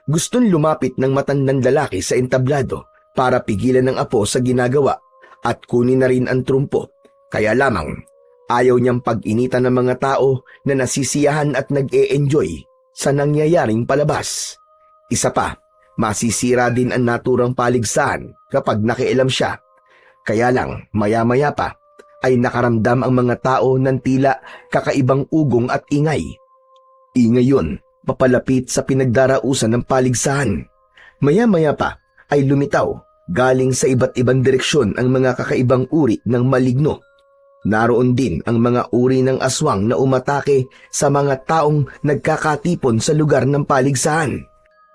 Gustong lumapit ng matandang lalaki sa entablado para pigilan ng apo sa ginagawa at kunin na rin ang trumpo. Kaya lamang ayaw niyang pag-initan ng mga tao na nasisiyahan at nag-e-enjoy sa nangyayaring palabas. Isa pa, masisira din ang naturang paligsahan kapag nakialam siya. Kaya lang, maya-maya pa, ay nakaramdam ang mga tao ng tila kakaibang ugong at ingay. Ingay yun, papalapit sa pinagdarausan ng paligsahan. Maya-maya pa ay lumitaw galing sa iba't ibang direksyon ang mga kakaibang uri ng maligno. Naroon din ang mga uri ng aswang na umatake sa mga taong nagkakatipon sa lugar ng paligsahan.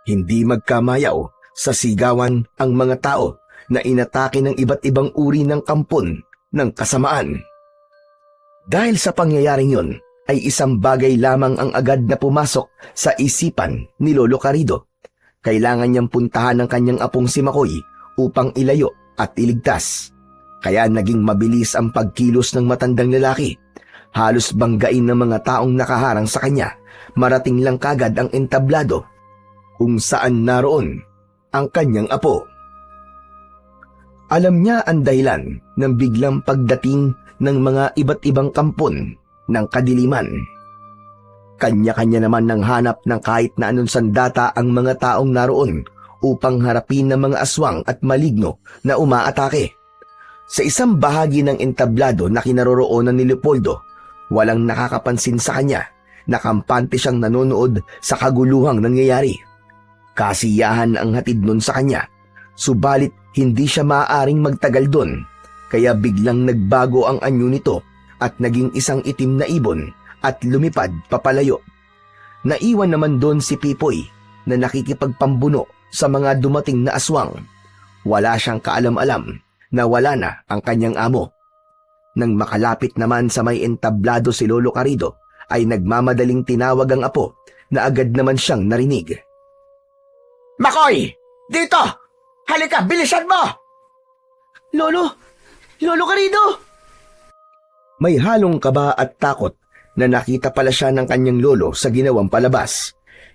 Hindi magkamayaw sa sigawan ang mga tao na inatake ng iba't ibang uri ng kampon ng kasamaan. Dahil sa pangyayaring yun, ay isang bagay lamang ang agad na pumasok sa isipan ni Lolo Carrido. Kailangan niyang puntahan ng kanyang apong si Makoy upang ilayo at iligtas. Kaya naging mabilis ang pagkilos ng matandang lalaki. Halos banggain ng mga taong nakaharang sa kanya. Marating lang kagad ang entablado kung saan naroon ang kanyang apo. Alam niya ang dahilan ng biglang pagdating ng mga iba't ibang kampon ng kadiliman. Kanya-kanya naman ng hanap ng kahit na anong sandata ang mga taong naroon upang harapin ng mga aswang at maligno na umaatake. Sa isang bahagi ng entablado na kinaroroonan ni Leopoldo, walang nakakapansin sa kanya na kampante siyang nanonood sa kaguluhang nangyayari. Kasiyahan ang hatid nun sa kanya, subalit hindi siya maaaring magtagal doon, kaya biglang nagbago ang anyo nito at naging isang itim na ibon at lumipad papalayo. Naiwan naman doon si Pipoy na nakikipagpambuno sa mga dumating na aswang. Wala siyang kaalam-alam na wala na ang kanyang amo. Nang makalapit naman sa may entablado si Lolo Carrido, ay nagmamadaling tinawag ang apo na agad naman siyang narinig. Makoy! Dito! Halika, bilisan mo! Lolo Carrido! May halong kaba at takot na nakita pala siya ng kanyang lolo sa ginawang palabas.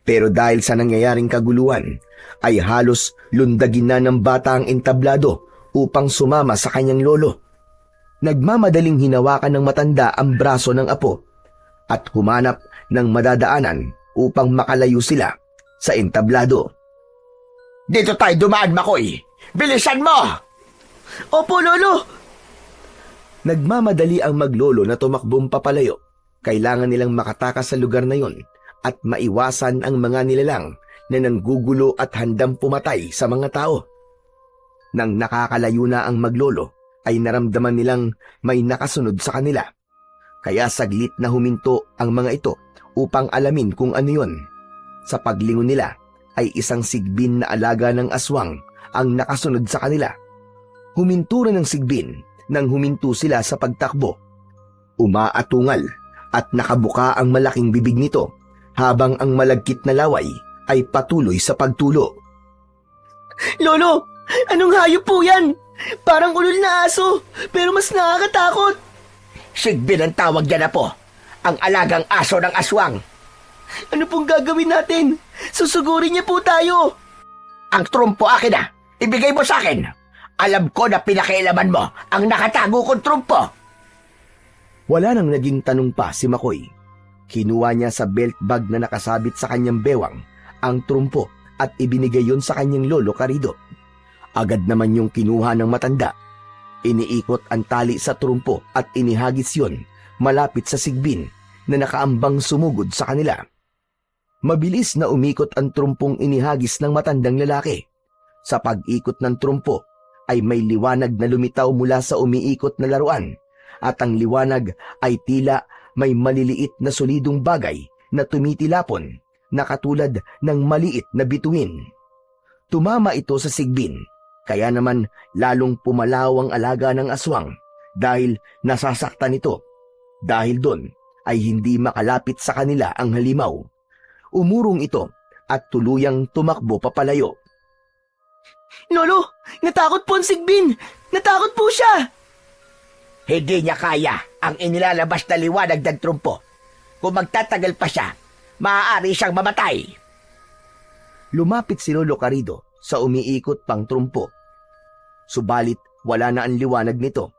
Pero dahil sa nangyayaring kaguluhan, ay halos lundagin na ng bata ang entablado upang sumama sa kanyang lolo. Nagmamadaling hinawakan ng matanda ang braso ng apo at humanap ng madadaanan upang makalayo sila sa entablado. Dito tayo dumaan, Makoy. Bilisan mo! Opo, Lolo! Nagmamadali ang maglolo na tumakbong papalayo. Kailangan nilang makatakas sa lugar na yon at maiwasan ang mga nilalang na nanggugulo at handang pumatay sa mga tao. Nang nakakalayo na ang maglolo, ay naramdaman nilang may nakasunod sa kanila. Kaya saglit na huminto ang mga ito upang alamin kung ano yon. Sa paglingon nila, ay isang sigbin na alaga ng aswang ang nakasunod sa kanila. Huminto rin ang sigbin nang huminto sila sa pagtakbo. Umaatungal at nakabuka ang malaking bibig nito habang ang malagkit na laway ay patuloy sa pagtulo. Lolo! Anong hayop po yan? Parang ulol na aso, pero mas nakakatakot. Sigbin ang tawag dyan na po. Ang alagang aso ng aswang. Ano pong gagawin natin? Susugurin niya po tayo. Ang trumpo akin na. Ibigay mo sa akin. Alam ko na pinakailaman mo ang nakatago kong trumpo. Wala nang naging tanong pa si Makoy. Kinuha niya sa belt bag na nakasabit sa kanyang bewang ang trumpo at ibinigay yon sa kanyang lolo Carido. Agad naman yung kinuha ng matanda. Iniikot ang tali sa trumpo at inihagis yon malapit sa sigbin na nakaambang sumugod sa kanila. Mabilis na umikot ang trumpong inihagis ng matandang lalaki. Sa pag-ikot ng trumpo ay may liwanag na lumitaw mula sa umiikot na laruan at ang liwanag ay tila may maliliit na solidong bagay na tumitilapon na katulad ng maliit na bituin. Tumama ito sa sigbin, kaya naman lalong pumalaw ang alaga ng aswang dahil nasasaktan ito. Dahil doon ay hindi makalapit sa kanila ang halimaw. Umurong ito at tuluyang tumakbo papalayo. Lolo! Natakot po ang sigbin! Natakot po siya! Hindi niya kaya ang inilalabas na liwanag ng trumpo. Kung magtatagal pa siya, maaari siyang mamatay. Lumapit si Lolo Carido sa umiikot pang trumpo. Subalit wala na ang liwanag nito.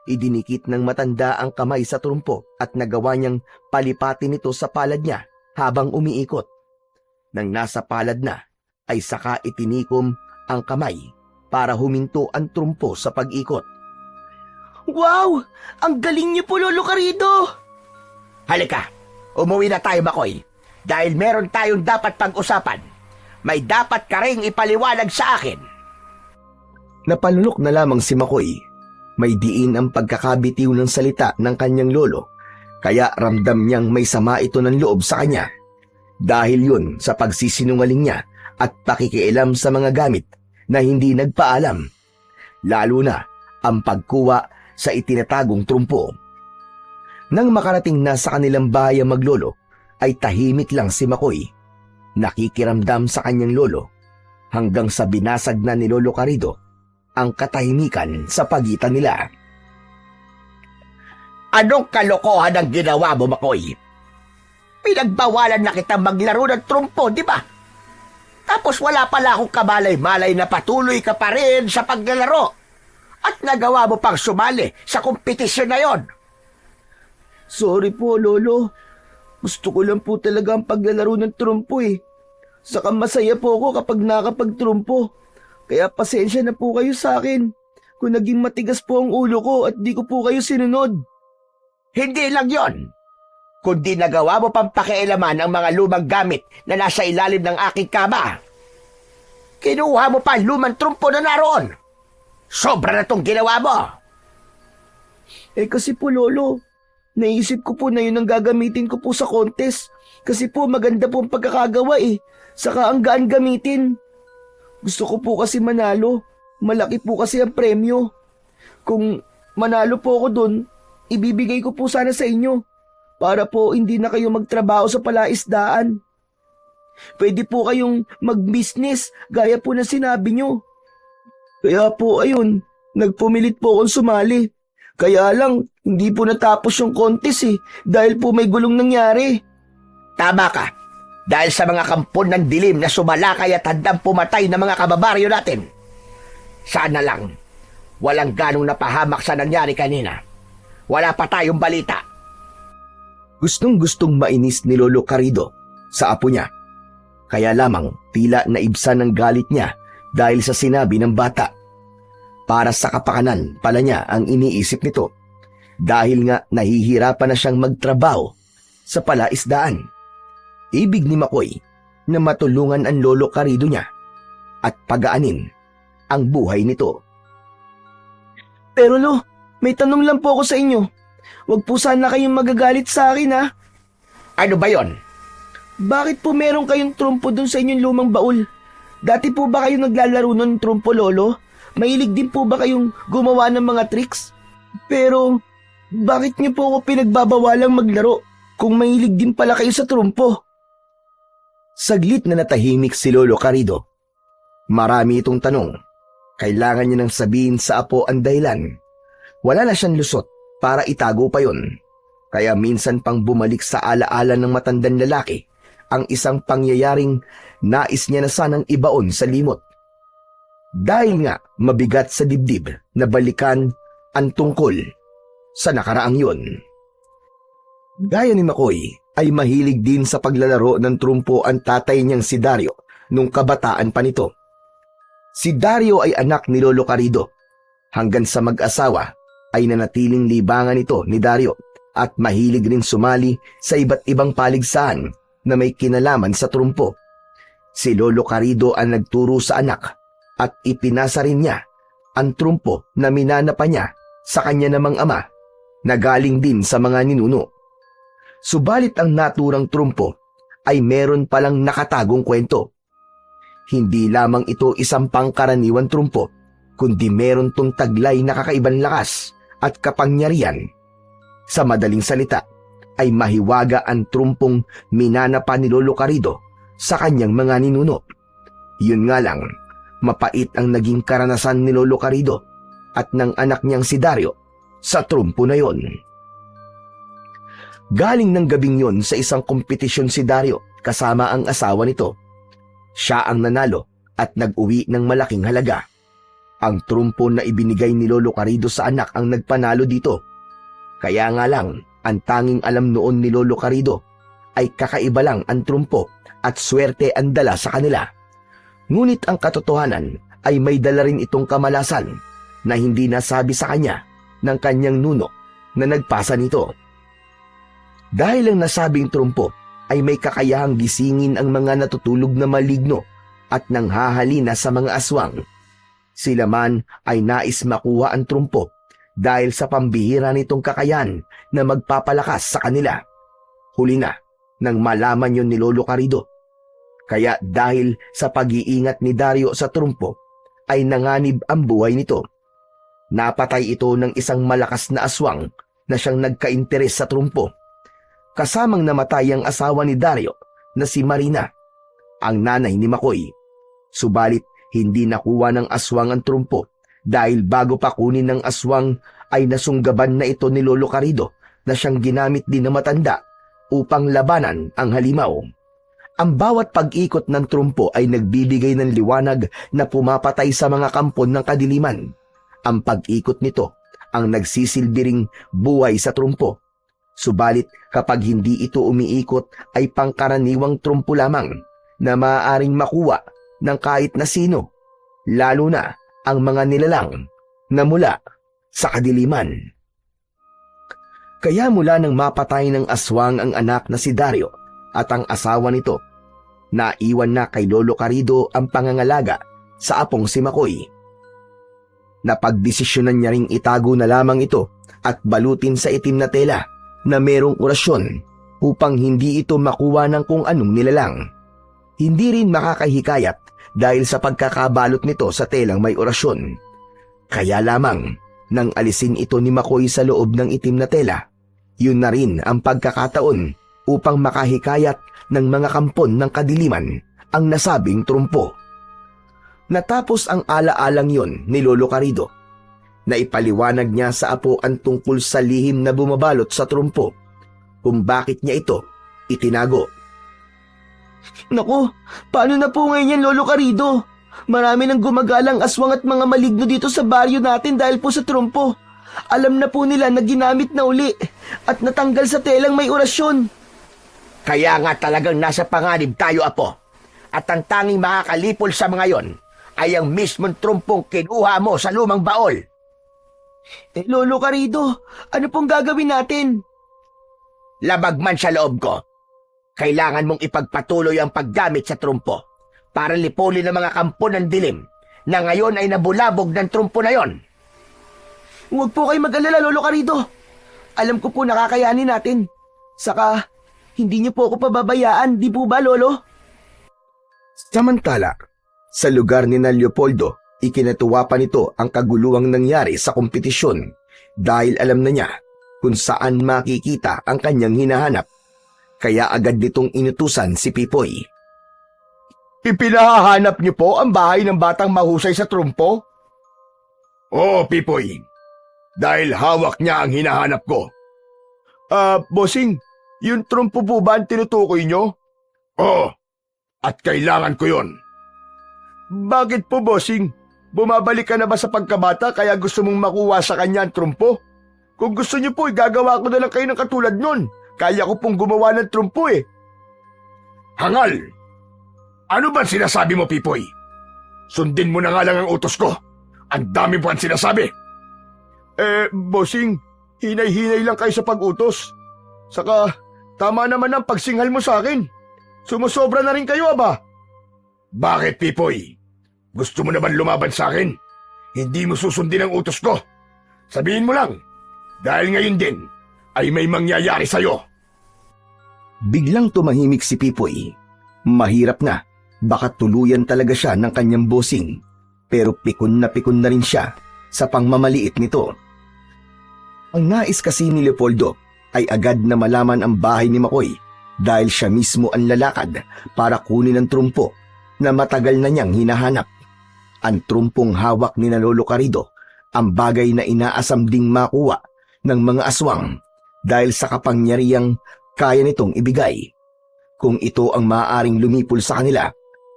Idinikit ng matanda ang kamay sa trumpo at nagawa niyang palipatin ito sa palad niya habang umiikot. Nang nasa palad na, ay saka itinikom ang kamay para huminto ang trumpo sa pag-ikot. Wow! Ang galing niyo po, Lolo Carido! Halika, umuwi na tayo, Makoy. Dahil meron tayong dapat pag-usapan. May dapat ka ring ipaliwanag sa akin. Napalunok na lamang si Makoy. May diin ang pagkakabitiw ng salita ng kanyang lolo, kaya ramdam niyang may sama ito ng loob sa kanya. Dahil yun sa pagsisinungaling niya at pakikialam sa mga gamit na hindi nagpaalam. Lalo na ang pagkuha sa itinatagong trumpo. Nang makarating na sa kanilang bahay ang maglolo, ay tahimik lang si Makoy. Nakikiramdam sa kanyang lolo hanggang sa binasag na ni Lolo Carido ang katahimikan sa pagitan nila. Anong kalokohan ang ginawa mo, Makoy? Pinagbawalan na kita maglaro ng trumpo, di ba? Tapos wala pala akong kamalay-malay na patuloy ka pa rin sa paglalaro. At nagawa mo pang sumali sa kompetisyon na yon. Sorry po, Lolo. Gusto ko lang po talaga ang paglalaro ng trumpo eh. Saka masaya po ako kapag nakapagtrumpo. Kaya pasensya na po kayo sa akin kung naging matigas po ang ulo ko at di ko po kayo sinunod. Hindi lang yon, kundi nagawa mo pang pakialaman ang mga lumang gamit na nasa ilalim ng aking kama. Kinuha mo pa ang lumang trumpo na naroon. Sobra na tong ginawa mo. Eh kasi po, Lolo, naisip ko po na yun ang gagamitin ko po sa contest. Kasi po maganda po ang pagkakagawa eh. Saka ang gaan gamitin. Gusto ko po kasi manalo. Malaki po kasi ang premyo. Kung manalo po ako dun, ibibigay ko po sana sa inyo. Para po hindi na kayo magtrabaho sa palaisdaan. Pwede po kayong mag-business gaya po na sinabi nyo. Kaya po ayun, nagpumilit po akong sumali. Kaya lang, hindi po natapos yung contest eh, dahil po may gulong nangyari. Tama ka. Dahil sa mga kampon ng dilim na sumalakay at handang pumatay ng mga kababaryo natin. Sana lang, walang ganong napahamak sa nangyari kanina. Wala pa tayong balita. Gustong-gustong mainis ni Lolo Carido sa apo niya. Kaya lamang tila naibsan ng galit niya dahil sa sinabi ng bata. Para sa kapakanan pala niya ang iniisip nito dahil nga nahihirapan na siyang magtrabaho sa palaisdaan. Ibig ni Makoy na matulungan ang Lolo Carido niya at pagaanin ang buhay nito. Pero Lo, may tanong lang po ako sa inyo. Huwag po sana kayong magagalit sa akin ha. Ano ba yon? Bakit po meron kayong trumpo dun sa inyong lumang baul? Dati po ba kayo naglalaro nun trumpo, Lolo? Mahilig din po ba kayong gumawa ng mga tricks? Pero, bakit niyo po ako pinagbabawalang maglaro kung mahilig din pala kayo sa trumpo? Saglit na natahimik si Lolo Carido. Marami itong tanong. Kailangan niya nang sabihin sa apo ang dahilan. Wala na siyang lusot para itago pa yon. Kaya minsan pang bumalik sa alaala ng matandang lalaki ang isang pangyayaring nais niya na sanang ibaon sa limot. Dahil nga mabigat sa dibdib na balikan ang tungkol sa nakaraang yon. Gaya ni Makoy ay mahilig din sa paglalaro ng trumpo ang tatay niyang si Dario nung kabataan pa nito. Si Dario ay anak ni Lolo Carido. Hanggang sa mag-asawa ay nanatiling libangan ito ni Dario at mahilig rin sumali sa iba't ibang paligsahan na may kinalaman sa trumpo. Si Lolo Carido ang nagturo sa anak at ipinasa rin niya ang trumpo na minana pa niya sa kanya namang ama na galing din sa mga ninuno. Subalit ang naturang trumpo ay meron palang nakatagong kwento. Hindi lamang ito isang pangkaraniwan trumpo, kundi meron tong taglay na kakaibang lakas at kapangyarihan. Sa madaling salita, ay mahiwaga ang trumpong minana pa ni Lolo Carido sa kanyang mga ninuno. Yun nga lang, mapait ang naging karanasan ni Lolo Carido at ng anak niyang si Dario sa trumpo na yon. Galing ng gabing yon sa isang kompetisyon si Dario kasama ang asawa nito. Siya ang nanalo at nag-uwi ng malaking halaga. Ang trumpo na ibinigay ni Lolo Carido sa anak ang nagpanalo dito. Kaya nga lang, ang tanging alam noon ni Lolo Carido ay kakaiba lang ang trumpo at swerte ang dala sa kanila. Ngunit ang katotohanan ay may dala rin itong kamalasan na hindi nasabi sa kanya ng kanyang nuno na nagpasa nito. Dahil ang nasabing trumpo ay may kakayahang gisingin ang mga natutulog na maligno at nanghahalina sa mga aswang. Sila man ay nais makuha ang trumpo dahil sa pambihira nitong kakayahan na magpapalakas sa kanila. Huli na nang malaman yon ni Lolo Carido. Kaya dahil sa pag-iingat ni Dario sa trumpo ay nanganib ang buhay nito. Napatay ito ng isang malakas na aswang na siyang nagka-interes sa trumpo. Kasamang namatay ang asawa ni Dario na si Marina, ang nanay ni Makoy. Subalit hindi nakuha ng aswang ang trumpo dahil bago pa kunin ng aswang ay nasunggaban na ito ni Lolo Carido na siyang ginamit din na matanda upang labanan ang halimaw. Ang bawat pag-ikot ng trumpo ay nagbibigay ng liwanag na pumapatay sa mga kampon ng kadiliman. Ang pag-ikot nito ang nagsisilbiring buhay sa trumpo. Subalit kapag hindi ito umiikot ay pangkaraniwang trumpo lamang na maaaring makuha ng kahit na sino, lalo na ang mga nilalang na mula sa kadiliman. Kaya mula nang mapatay ng aswang ang anak na si Dario at ang asawa nito, naiwan na kay Lolo Carido ang pangangalaga sa apong si Makoy. Napagdesisyonan niya ring itago na lamang ito at balutin sa itim na tela na merong orasyon upang hindi ito makuha ng kung anong nilalang. Hindi rin makakahikayat dahil sa pagkakabalot nito sa telang may orasyon. Kaya lamang nang alisin ito ni Makoy sa loob ng itim na tela, yun na rin ang pagkakataon upang makahikayat ng mga kampon ng kadiliman ang nasabing trumpo. Natapos ang ala-alang yon ni Lolo Carido. Naipaliwanag niya sa apo ang tungkol sa lihim na bumabalot sa trumpo, kung bakit niya ito itinago. Naku, paano na po ngayon yan, Lolo Carido? Marami nang gumagalang aswang at mga maligno dito sa baryo natin dahil po sa trumpo. Alam na po nila na ginamit na uli at natanggal sa telang may orasyon. Kaya nga talagang nasa panganib tayo, Apo. At ang tanging makakalipol sa mga yon ay ang mismong trumpong kinuha mo sa lumang baol. Lolo Carido, ano pong gagawin natin? Labag man sa loob ko, kailangan mong ipagpatuloy ang paggamit sa trumpo para lipulin ang mga kampo ng dilim na ngayon ay nabulabog ng trumpo na yon. Huwag po kayo mag-alala, Lolo Carido. Alam ko po nakakayanin natin. Saka, hindi niyo po ako pababayaan, di po ba, Lolo? Samantala, sa lugar ni na Leopoldo, ikinatuwa pa nito ang kaguluhang nangyari sa kompetisyon dahil alam na niya kung saan makikita ang kanyang hinahanap. Kaya agad nitong inutusan si Pipoy. Ipinahahanap niyo po ang bahay ng batang mahusay sa trumpo? Oo, Pipoy. Dahil hawak niya ang hinahanap ko. Bossing, yung trumpo po ba ang tinutukoy niyo? Oo, at kailangan ko yon. Bakit po, bossing? Bumabalik ka na ba sa pagkabata kaya gusto mong makuha sa kanya ang trumpo? Kung gusto niyo po, gagawa ko na lang kayo ng katulad nun. Kaya ko pong gumawa ng trumpo eh. Hangal! Ano ba sinasabi mo, Pipoy? Sundin mo na nga lang ang utos ko. Ang dami po ang sinasabi. Bossing, hinay-hinay lang kayo sa pag-utos. Saka, tama naman ang pagsinghal mo sa akin. Sumusobra na rin kayo, aba. Bakit, Pipoy? Gusto mo naman lumaban sa akin? Hindi mo susundin ang utos ko. Sabihin mo lang, dahil ngayon din ay may mangyayari sa'yo. Biglang tumahimik si Pipoy. Mahirap na, baka tuluyan talaga siya ng kanyang bossing. Pero pikon na rin siya sa pangmamaliit nito. Ang nais kasi ni Leopoldo ay agad na malaman ang bahay ni Makoy dahil siya mismo ang lalakad para kunin ang trumpo na matagal na niyang hinahanap. Ang trumpong hawak ni na Lolo Carido, ang bagay na inaasam ding makuha ng mga aswang dahil sa kapangyarihang kaya nitong ibigay. Kung ito ang maaaring lumipol sa kanila,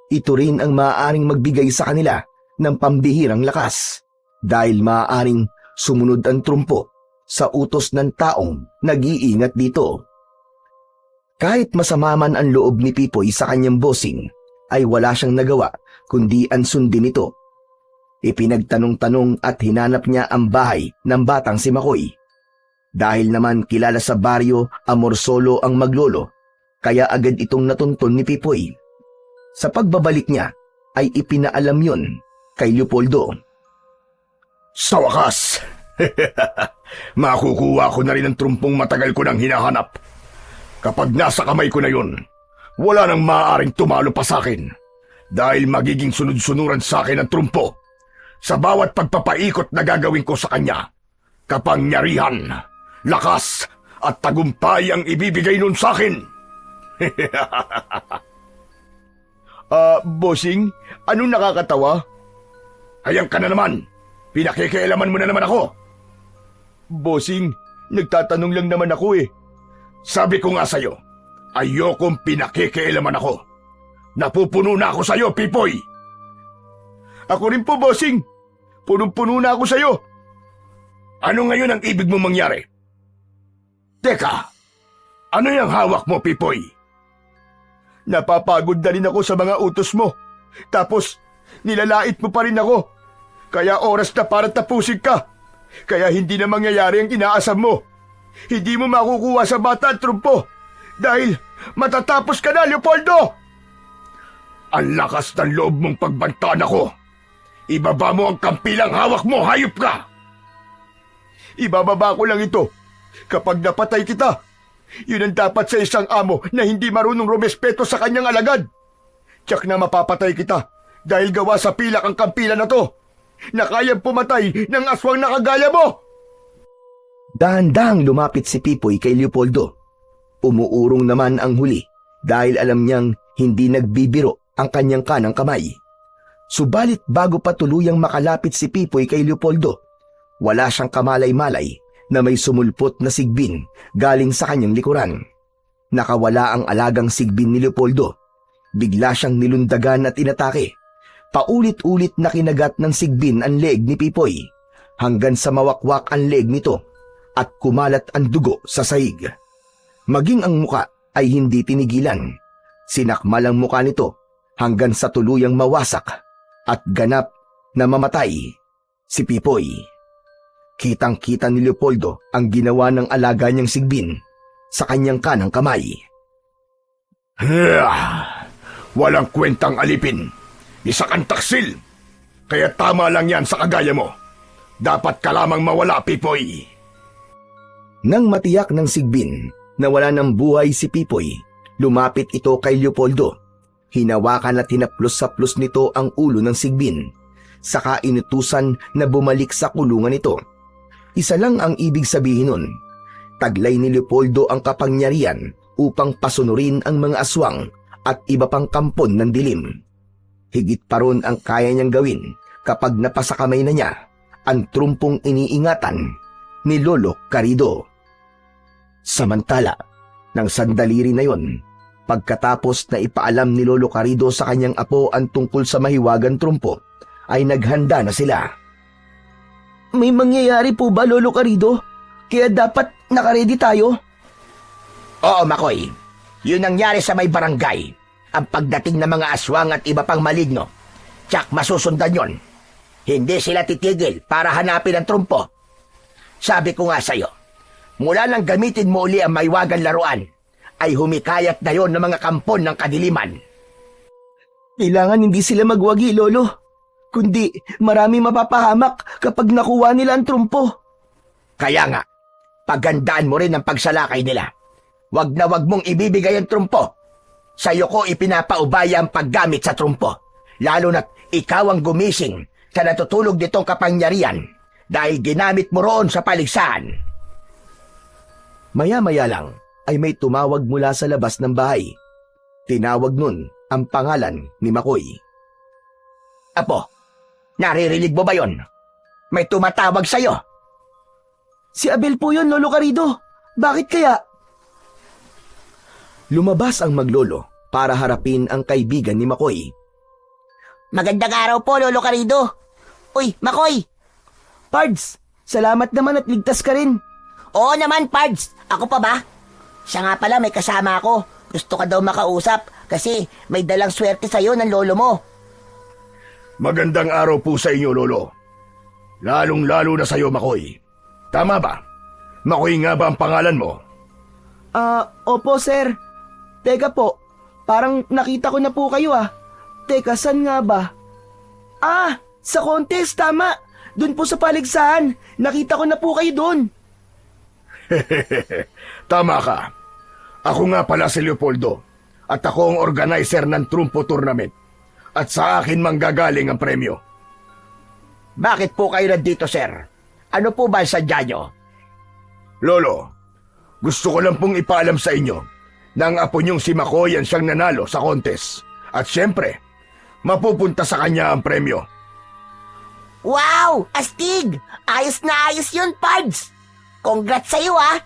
ito rin ang maaaring magbigay sa kanila ng pambihirang lakas dahil maaaring sumunod ang trumpo sa utos ng taong nag-iingat dito. Kahit masama man ang loob ni Pipoy sa kanyang bossing, ay wala siyang nagawa kundi ang sundin ito. Ipinagtanong-tanong at hinanap niya ang bahay ng batang si Makoy. Dahil naman kilala sa baryo Amor Solo ang maglolo, kaya agad itong natuntun ni Pipoy. Sa pagbabalik niya ay ipinaalam yon kay Leopoldo. Sa wakas, makukuha ko na rin ang trumpong matagal ko nang hinahanap. Kapag nasa kamay ko na yun, wala nang maaaring tumalo pa sa akin dahil magiging sunod-sunuran sa akin ang trumpo sa bawat pagpapaikot na gagawin ko sa kanya. Kapangyarihan, lakas at tagumpay ang ibibigay nun sa akin. Bossing, anong nakakatawa? Hayang ka na naman, pinakikialaman mo na naman ako. Bossing, nagtatanong lang naman ako eh. Sabi ko nga sa'yo, ayokong pinakikialaman ako. Napupuno na ako sa'yo, Pipoy. Ako rin po, bossing. Punong-puno na ako sa'yo. Ano ngayon ang ibig mong mangyari? Teka, ano yung hawak mo, Pipoy? Napapagod na rin ako sa mga utos mo. Tapos, nilalait mo pa rin ako. Kaya oras na para tapusin ka. Kaya hindi na mangyayari ang inaasam mo. Hindi mo makukuha sa bata ang trumpo. Dahil matatapos ka na, Leopoldo! Ang lakas ng loob mong pagbantaan ako. Ibaba mo ang kampilang hawak mo, hayop ka! Ibababa ko lang ito. Kapag napatay kita, yun ang dapat sa isang amo na hindi marunong rumespeto sa kanyang alagad. Tiyak na mapapatay kita dahil gawa sa pilak ang kampilan na to na kayang pumatay ng aswang na kagaya mo. Dahan-dahang lumapit si Pipoy kay Leopoldo. Umuurong naman ang huli dahil alam niyang hindi nagbibiro ang kanyang kanang kamay. Subalit bago pa tuluyang makalapit si Pipoy kay Leopoldo, wala siyang kamalay-malay na may sumulpot na sigbin galing sa kanyang likuran. Nakawala ang alagang sigbin ni Leopoldo. bigla siyang nilundagan at inatake. Paulit-ulit na kinagat ng sigbin ang leeg ni Pipoy hanggang sa mawakwak ang leeg nito at kumalat ang dugo sa sahig. Maging ang muka ay hindi tinigilan. Sinakmal ang muka nito hanggang sa tuluyang mawasak at ganap na mamatay si Pipoy. Kitang-kita ni Leopoldo ang ginawa ng alaga niyang sigbin sa kanyang kanang kamay. Walang kwentang alipin. Isa kang taksil. Kaya tama lang yan sa kagaya mo. Dapat ka lamang mawala, Pipoy. Nang matiyak ng sigbin na wala ng buhay si Pipoy, lumapit ito kay Leopoldo. Hinawakan at hinaplos-saplos nito ang ulo ng sigbin. Saka inutusan na bumalik sa kulungan nito. Isa lang ang ibig sabihin nun. Taglay ni Leopoldo ang kapangyarihan upang pasunurin ang mga aswang at iba pang kampon ng dilim. Higit pa ron ang kaya niyang gawin kapag napasakamay na niya ang trumpong iniingatan ni Lolo Carido. Samantala, nang sandali rin na yon, pagkatapos na ipaalam ni Lolo Carido sa kanyang apo ang tungkol sa mahiwagang trumpo, ay naghanda na sila. May mangyayari po ba, Lolo Carido? Kaya dapat nakaredy tayo? Oo, Makoy. Yun nangyari sa may barangay. Ang pagdating ng mga aswang at iba pang maligno. Tsak masusundan yon. Hindi sila titigil para hanapin ang trumpo. Sabi ko nga sa'yo, mula nang gamitin mo uli ang maiwagang laruan, ay humikayat na yon ng mga kampon ng kadiliman. Kailangan hindi sila magwagi, Lolo. Kundi marami mapapahamak kapag nakuha nila ang trumpo. Kaya nga, pagandaan mo rin ang pagsalakay nila. Wag na wag mong ibibigay ang trumpo. Sa'yo ko ipinapaubaya ang paggamit sa trumpo. Lalo na't ikaw ang gumising sa natutulog nitong kapangyarihan dahil ginamit mo roon sa paligsahan. Maya-maya lang ay may tumawag mula sa labas ng bahay. Tinawag nun ang pangalan ni Makoy. Apo, naririnig mo ba yon? May tumatawag sa'yo. Si Abel po yun, Lolo Carido. Bakit kaya? Lumabas ang maglolo para harapin ang kaibigan ni Makoy. Magandang araw po, Lolo Carido. Uy, Makoy! Pards, salamat naman at ligtas ka rin. Oo naman, Pards. Ako pa ba? Siya nga pala, may kasama ako. Gusto ka daw makausap kasi may dalang swerte sa'yo ng lolo mo. Magandang araw po sa inyo, Lolo. Lalong-lalo na sa iyo, Makoy. Tama ba? Makoy nga ba ang pangalan mo? Opo, sir. Teka po, parang nakita ko na po kayo ah. Teka, saan nga ba? Sa contest, tama. Doon po sa paligsahan. Nakita ko na po kayo doon. Tama ka. Ako nga pala si Leopoldo at ako ang organizer ng Trumpo Tournament at sa akin manggagaling ang premyo. Bakit po kayo nandito, sir? Ano po ba sa sadya nyo? Lolo, gusto ko lang pong ipaalam sa inyo na ang apo niyong si Makoy ang siyang nanalo sa contest. At syempre, mapupunta sa kanya ang premyo. Wow! Astig! Ayos na ayos yun, Pards! Congrats sa'yo, ah!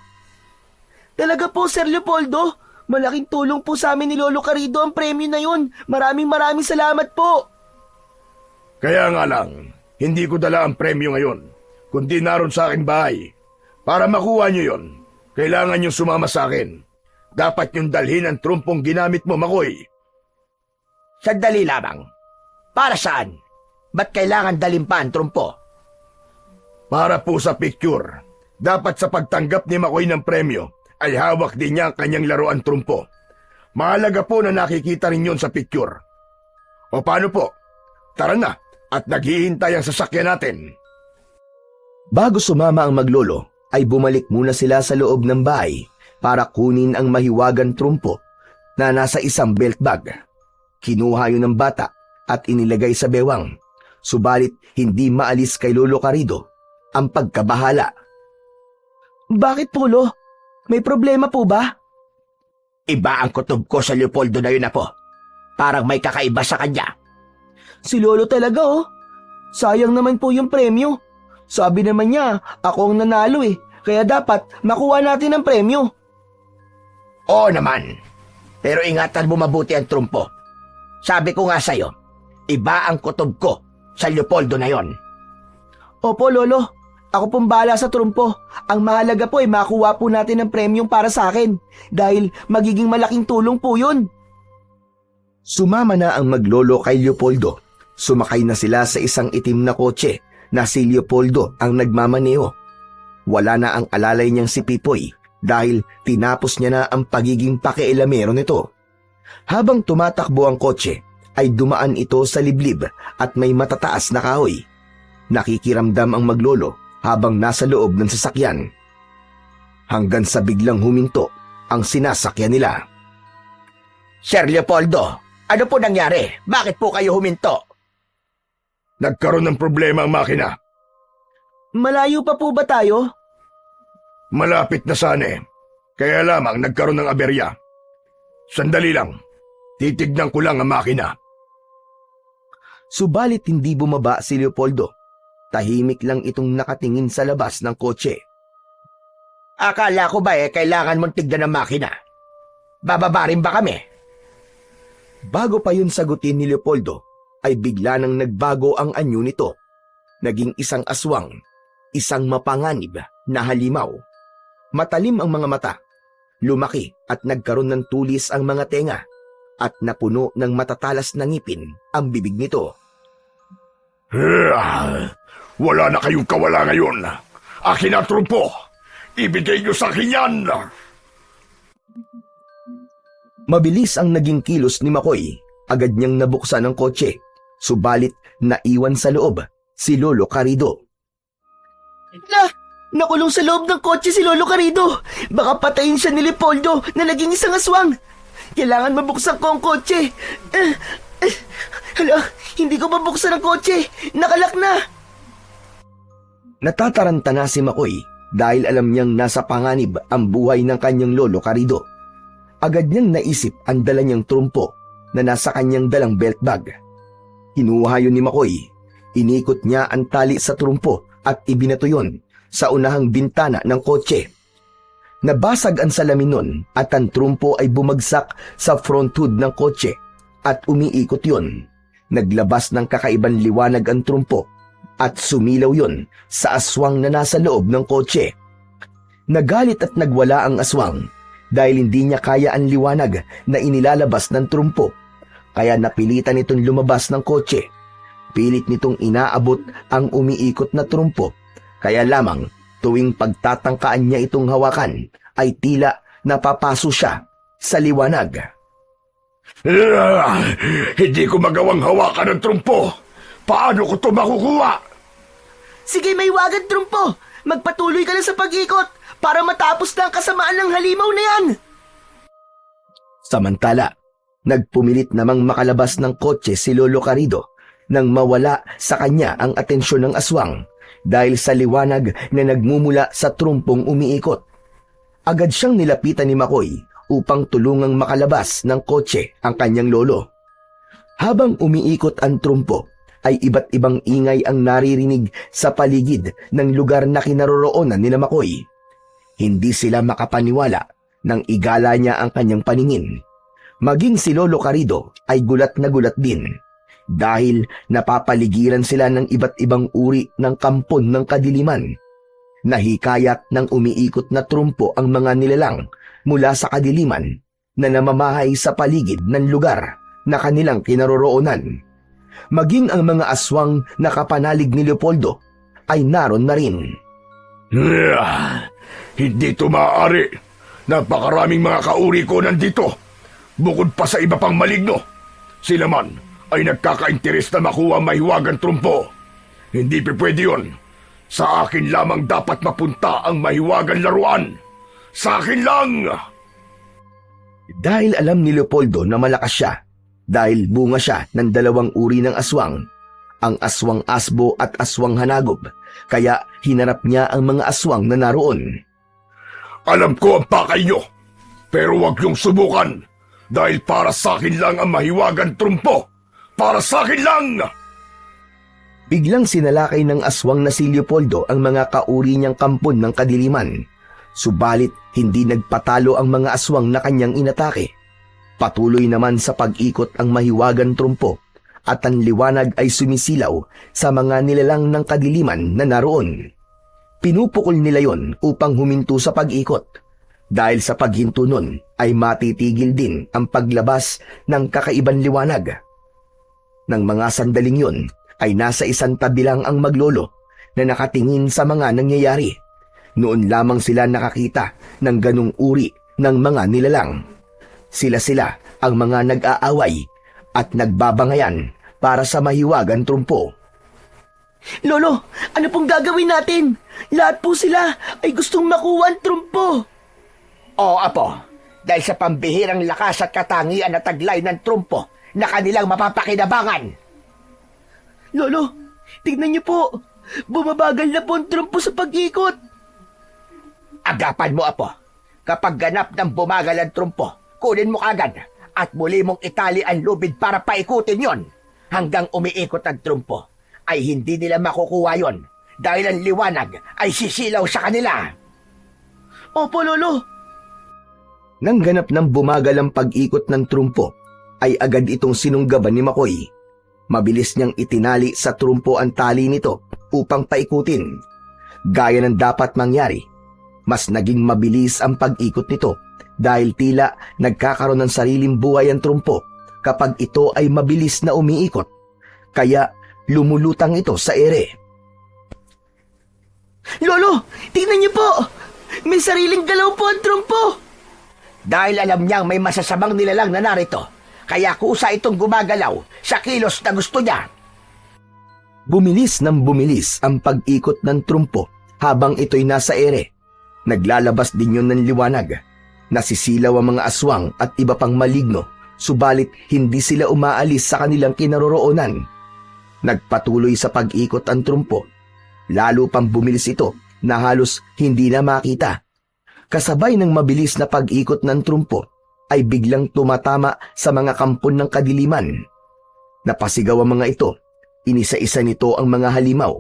Talaga po, Sir Leopoldo. Malaking tulong po sa amin ni Lolo Carido ang premyo na yun. Maraming salamat po. Kaya nga lang, hindi ko dala ang premyo ngayon, kundi naroon sa aking bahay. Para makuha niyo yon, kailangan niyong sumama sa akin. Dapat niyong dalhin ang trumpong ginamit mo, Makoy. Sandali lamang. Para saan? Ba't kailangan dalhin pa ang trumpo? Para po sa picture. Dapat sa pagtanggap ni Makoy ng premyo, ay hawak din niya ang kanyang laruan trumpo. Mahalaga po na nakikita rin yun sa picture. O paano po? Tara na, at naghihintay ang sasakyan natin. Bago sumama ang maglolo, ay bumalik muna sila sa loob ng bahay para kunin ang mahiwagang trumpo na nasa isang belt bag. Kinuha yun ng bata at inilagay sa bewang, subalit hindi maalis kay Lolo Carido ang pagkabahala. Bakit po, Lo? May problema po ba? Iba ang kutob ko sa Leopoldo na yun na po. Parang may kakaiba sa kanya. Si Lolo talaga, oh. Sayang naman po yung premyo. Sabi naman niya, ako ang nanalo eh. Kaya dapat makuha natin ang premyo. Oo naman. Pero ingatan mo mabuti ang trumpo. Sabi ko nga sa'yo, iba ang kutob ko sa Leopoldo na yon. Opo, Lolo. Ako pong bahala sa trumpo. Ang mahalaga po ay makuha po natin ng premyong para sa akin dahil magiging malaking tulong po yun. Sumama na ang maglolo kay Leopoldo. Sumakay na sila sa isang itim na kotse na si Leopoldo ang nagmamaneho. Wala na ang alalay niyang si Pipoy dahil tinapos niya na ang pagiging pakialamero nito. Habang tumatakbo ang kotse, ay dumaan ito sa liblib at may matataas na kahoy. Nakikiramdam ang maglolo habang nasa loob ng sasakyan. Hanggang sa biglang huminto ang sinasakyan nila. Sir Leopoldo, ano po nangyari? Bakit po kayo huminto? Nagkaroon ng problema ang makina. Malayo pa po ba tayo? Malapit na sana eh. Kaya lamang nagkaroon ng aberya. Sandali lang. Titignan ko lang ang makina. Subalit hindi bumaba si Leopoldo. Tahimik lang itong nakatingin sa labas ng kotse. Akala ko ba kailangan mong tignan ng makina? Bababa rin ba kami? Bago pa yun sagutin ni Leopoldo, ay bigla nang nagbago ang anyo nito. Naging isang aswang, isang mapanganib na halimaw. Matalim ang mga mata, lumaki at nagkaroon ng tulis ang mga tenga, at napuno ng matatalas na ngipin ang bibig nito. Wala na kayong kawala ngayon. Akin ang trumpo. Ibigay niyo sa akin yan. Mabilis ang naging kilos ni Makoy. Agad niyang nabuksan ang kotse. Subalit naiwan sa loob si Lolo Carido. Nakulong sa loob ng kotse si Lolo Carido. Baka patayin siya ni Leopoldo na naging isang aswang. Kailangan mabuksan ko ang kotse. Hala, hindi ko mabuksan ang kotse. Nakalak na. Natataranta na si Makoy dahil alam niyang nasa panganib ang buhay ng kanyang Lolo Carido. Agad niyang naisip ang dala niyang trumpo na nasa kanyang dalang belt bag. Kinuha yun ni Makoy. Inikot niya ang tali sa trumpo at ibinato yun sa unahang bintana ng kotse. Nabasag ang salamin nun at ang trumpo ay bumagsak sa front hood ng kotse at umiikot yun. Naglabas ng kakaibang liwanag ang trumpo at sumilaw yun sa aswang na nasa loob ng kotse. Nagalit at nagwala ang aswang dahil hindi niya kaya ang liwanag na inilalabas ng trumpo. Kaya napilitan itong lumabas ng kotse. Pilit nitong inaabot ang umiikot na trumpo. Kaya lamang tuwing pagtatangkaan niya itong hawakan ay tila napapaso siya sa liwanag. Hindi ko magawang hawakan ng trumpo. Paano ko ito makukuha? Sige, may wagan trumpo. Magpatuloy ka lang sa pag-ikot para matapos na ang kasamaan ng halimaw na yan. Samantala, nagpumilit namang makalabas ng kotse si Lolo Carido nang mawala sa kanya ang atensyon ng aswang dahil sa liwanag na nagmumula sa trumpong umiikot. Agad siyang nilapitan ni Makoy upang tulungang makalabas ng kotse ang kanyang lolo. Habang umiikot ang trumpo, ay iba't ibang ingay ang naririnig sa paligid ng lugar na kinaroroonan ni Makoy. Hindi sila makapaniwala nang igala niya ang kanyang paningin. Maging si Lolo Carido ay gulat na gulat din dahil napapaligiran sila ng iba't ibang uri ng kampon ng kadiliman. Nahikayat ng umiikot na trumpo ang mga nilalang mula sa kadiliman na namamahay sa paligid ng lugar na kanilang kinaroroonan. Maging ang mga aswang na kapanalig ni Leopoldo ay naroon na rin. Hindi ito maaari. Napakaraming mga kauri ko nandito. Bukod pa sa iba pang maligno. Sila man ay nagkakainteres na makuha mahiwagang trumpo. Hindi pwede yun. Sa akin lamang dapat mapunta ang mahiwagang laruan. Sa akin lang! Dahil alam ni Leopoldo na malakas siya, dahil bunga siya ng dalawang uri ng aswang, ang aswang asbo at aswang hanagob, kaya hinarap niya ang mga aswang na naroon. Alam ko ang pakay nyo, pero huwag niyong subukan, dahil para sa akin lang ang mahiwagang trumpo. Para sa akin lang! Biglang sinalakay ng aswang na si Leopoldo ang mga kauri niyang kampon ng kadiliman. Subalit hindi nagpatalo ang mga aswang na kanyang inatake. Patuloy naman sa pag-ikot ang mahiwagang trumpo at ang liwanag ay sumisilaw sa mga nilalang ng kadiliman na naroon. Pinupukol nila yon upang huminto sa pag-ikot. Dahil sa paghinto nun ay matitigil din ang paglabas ng kakaibang liwanag. Nang mga sandaling yun ay nasa isang tabi lang ang maglolo na nakatingin sa mga nangyayari. Noon lamang sila nakakita ng ganung uri ng mga nilalang. Sila ang mga nag-aaway at nagbabangayan para sa mahiwagang trumpo. Lolo, ano pong gagawin natin? Lahat po sila ay gustong makuha ang trumpo. O apo, dahil sa pambihirang lakas at katangian na taglay ng trumpo na kanilang mapapakinabangan. Lolo, tignan niyo po. Bumabagal na po ang trumpo sa pag-ikot. Agapan mo, apo. Kapag ganap ng bumagal ang trumpo, kunin mo kagad at muli mong itali ang lubid para paikutin yon. Hanggang umiikot ang trumpo, ay hindi nila makukuha yon dahil ang liwanag ay sisilaw sa kanila. Opo, Lolo. Nang ganap ng bumagal ang pag-ikot ng trumpo, ay agad itong sinunggaban ni Makoy. Mabilis niyang itinali sa trumpo ang tali nito upang paikutin. Gaya ng dapat mangyari, mas naging mabilis ang pag-ikot nito dahil tila nagkakaroon ng sariling buhay ang trumpo kapag ito ay mabilis na umiikot. Kaya lumulutang ito sa ere. Lolo, tingnan niyo po. May sariling galaw po ang trumpo. Dahil alam niyang may masasamang nilalang na narito, kaya kusa itong gumagalaw sa kilos na gusto niya. Bumilis ng bumilis ang pag-ikot ng trumpo habang ito'y nasa ere. Naglalabas din yun ng liwanag. Nasisilaw ang mga aswang at iba pang maligno, subalit hindi sila umaalis sa kanilang kinaroroonan. Nagpatuloy sa pag-ikot ang trumpo. Lalo pang bumilis ito na halos hindi na makita. Kasabay ng mabilis na pag-ikot ng trumpo ay biglang tumatama sa mga kampon ng kadiliman. Napasigaw ang mga ito. Inisa-isa nito ang mga halimaw.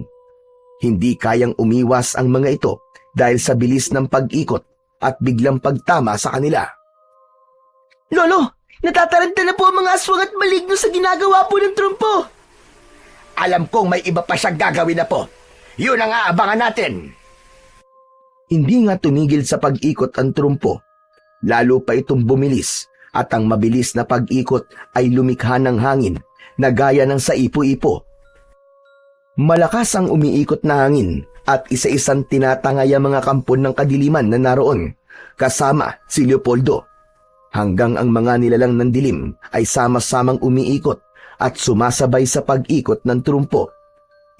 Hindi kayang umiwas ang mga ito dahil sa bilis ng pag-ikot at biglang pagtama sa kanila. Lolo, natataranta na po ang mga aswang at maligno sa ginagawa po ng trumpo. Alam kong may iba pa siyang gagawin na po. Yun ang aabangan natin. Hindi nga tumigil sa pag-ikot ang trumpo. Lalo pa itong bumilis at ang mabilis na pag-ikot ay lumikha ng hangin na gaya ng sa ipo-ipo. Malakas ang umiikot na hangin at isa-isang tinatangay ang mga kampon ng kadiliman na naroon, kasama si Leopoldo. Hanggang ang mga nilalang ng dilim ay sama-samang umiikot at sumasabay sa pag-ikot ng trumpo.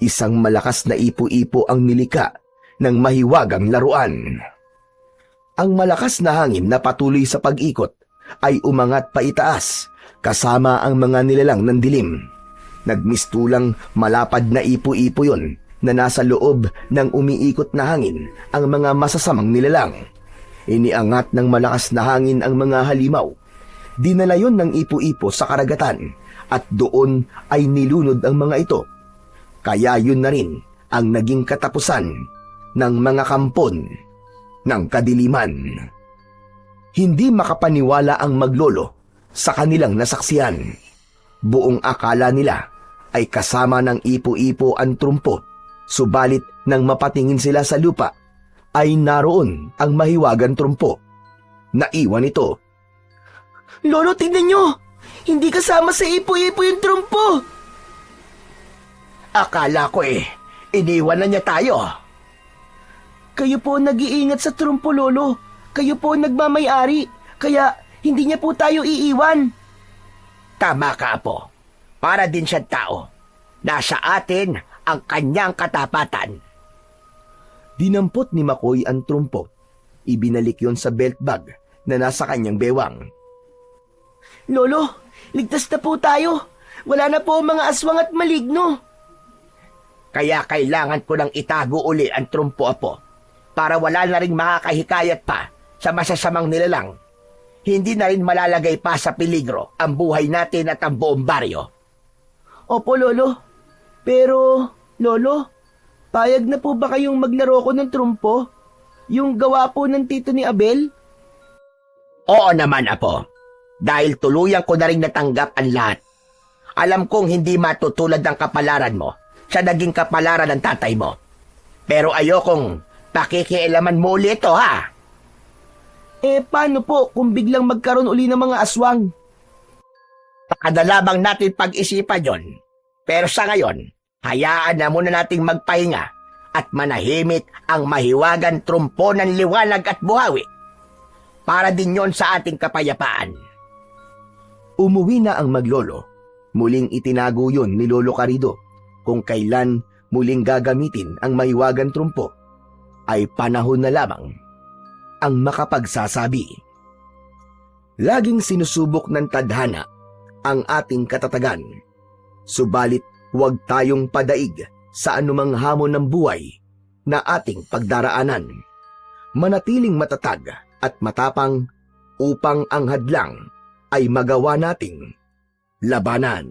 Isang malakas na ipo-ipo ang nilika ng mahiwagang laruan. Ang malakas na hangin na patuloy sa pag-ikot ay umangat pa itaas kasama ang mga nilalang ng dilim. Nagmistulang malapad na ipo-ipo yon na nasa loob ng umiikot na hangin ang mga masasamang nilalang. Iniangat ng malakas na hangin ang mga halimaw. Dinala yon ng ipo-ipo sa karagatan at doon ay nilunod ang mga ito. Kaya yun na rin ang naging katapusan ng mga kampon ng kadiliman. Hindi makapaniwala ang maglolo sa kanilang nasaksihan. Buong akala nila ay kasama ng ipo-ipo ang trumpo, subalit nang mapatingin sila sa lupa, ay naroon ang mahiwagang trumpo. Naiwan ito. Lolo, tingnan nyo! Hindi kasama sa ipo-ipo yung trumpo! Akala ko iniwan na niya tayo. Kayo po nag-iingat sa trumpo, Lolo. Kayo po nagmamay-ari, kaya hindi niya po tayo iiwan. Tama ka, Apo. Para din siyang tao. Nasa atin ang kanyang katapatan. Dinampot ni Makoy ang trumpo. Ibinalik yon sa belt bag na nasa kanyang bewang. Lolo, ligtas na po tayo. Wala na po ang mga aswang at maligno. Kaya kailangan ko nang itago uli ang trumpo, Apo, para wala na rin makakahikayat pa sa masasamang nilalang. Hindi na rin malalagay pa sa peligro ang buhay natin at ang buong baryo. Opo, Lolo. Pero, Lolo, payag na po ba kayong maglaro ko ng trumpo? Yung gawa po ng tito ni Abel? Oo naman, Apo. dahil tuluyan ko na rin natanggap ang lahat. Alam kong hindi matutulad ang kapalaran mo sa naging kapalaran ng tatay mo. Pero ayokong pakikialaman mo ulit ito, ha? Paano po kung biglang magkaroon uli ng mga aswang? Pakadalamang natin pag-isipan yon. Pero sa ngayon, hayaan na muna nating magpahinga at manahimik ang mahiwagan trumpo ng liwanag at buhawi. Para din yon sa ating kapayapaan. Umuwi na ang maglolo. Muling itinago yun ni Lolo Carido. Kung kailan muling gagamitin ang mahiwagan trumpo, ay panahon na lamang ang makapagsasabi. Laging sinusubok ng tadhana ang ating katatagan. Subalit huwag tayong padaig sa anumang hamon ng buhay na ating pagdaraanan. Manatiling matatag at matapang upang ang hadlang ay magawa nating labanan.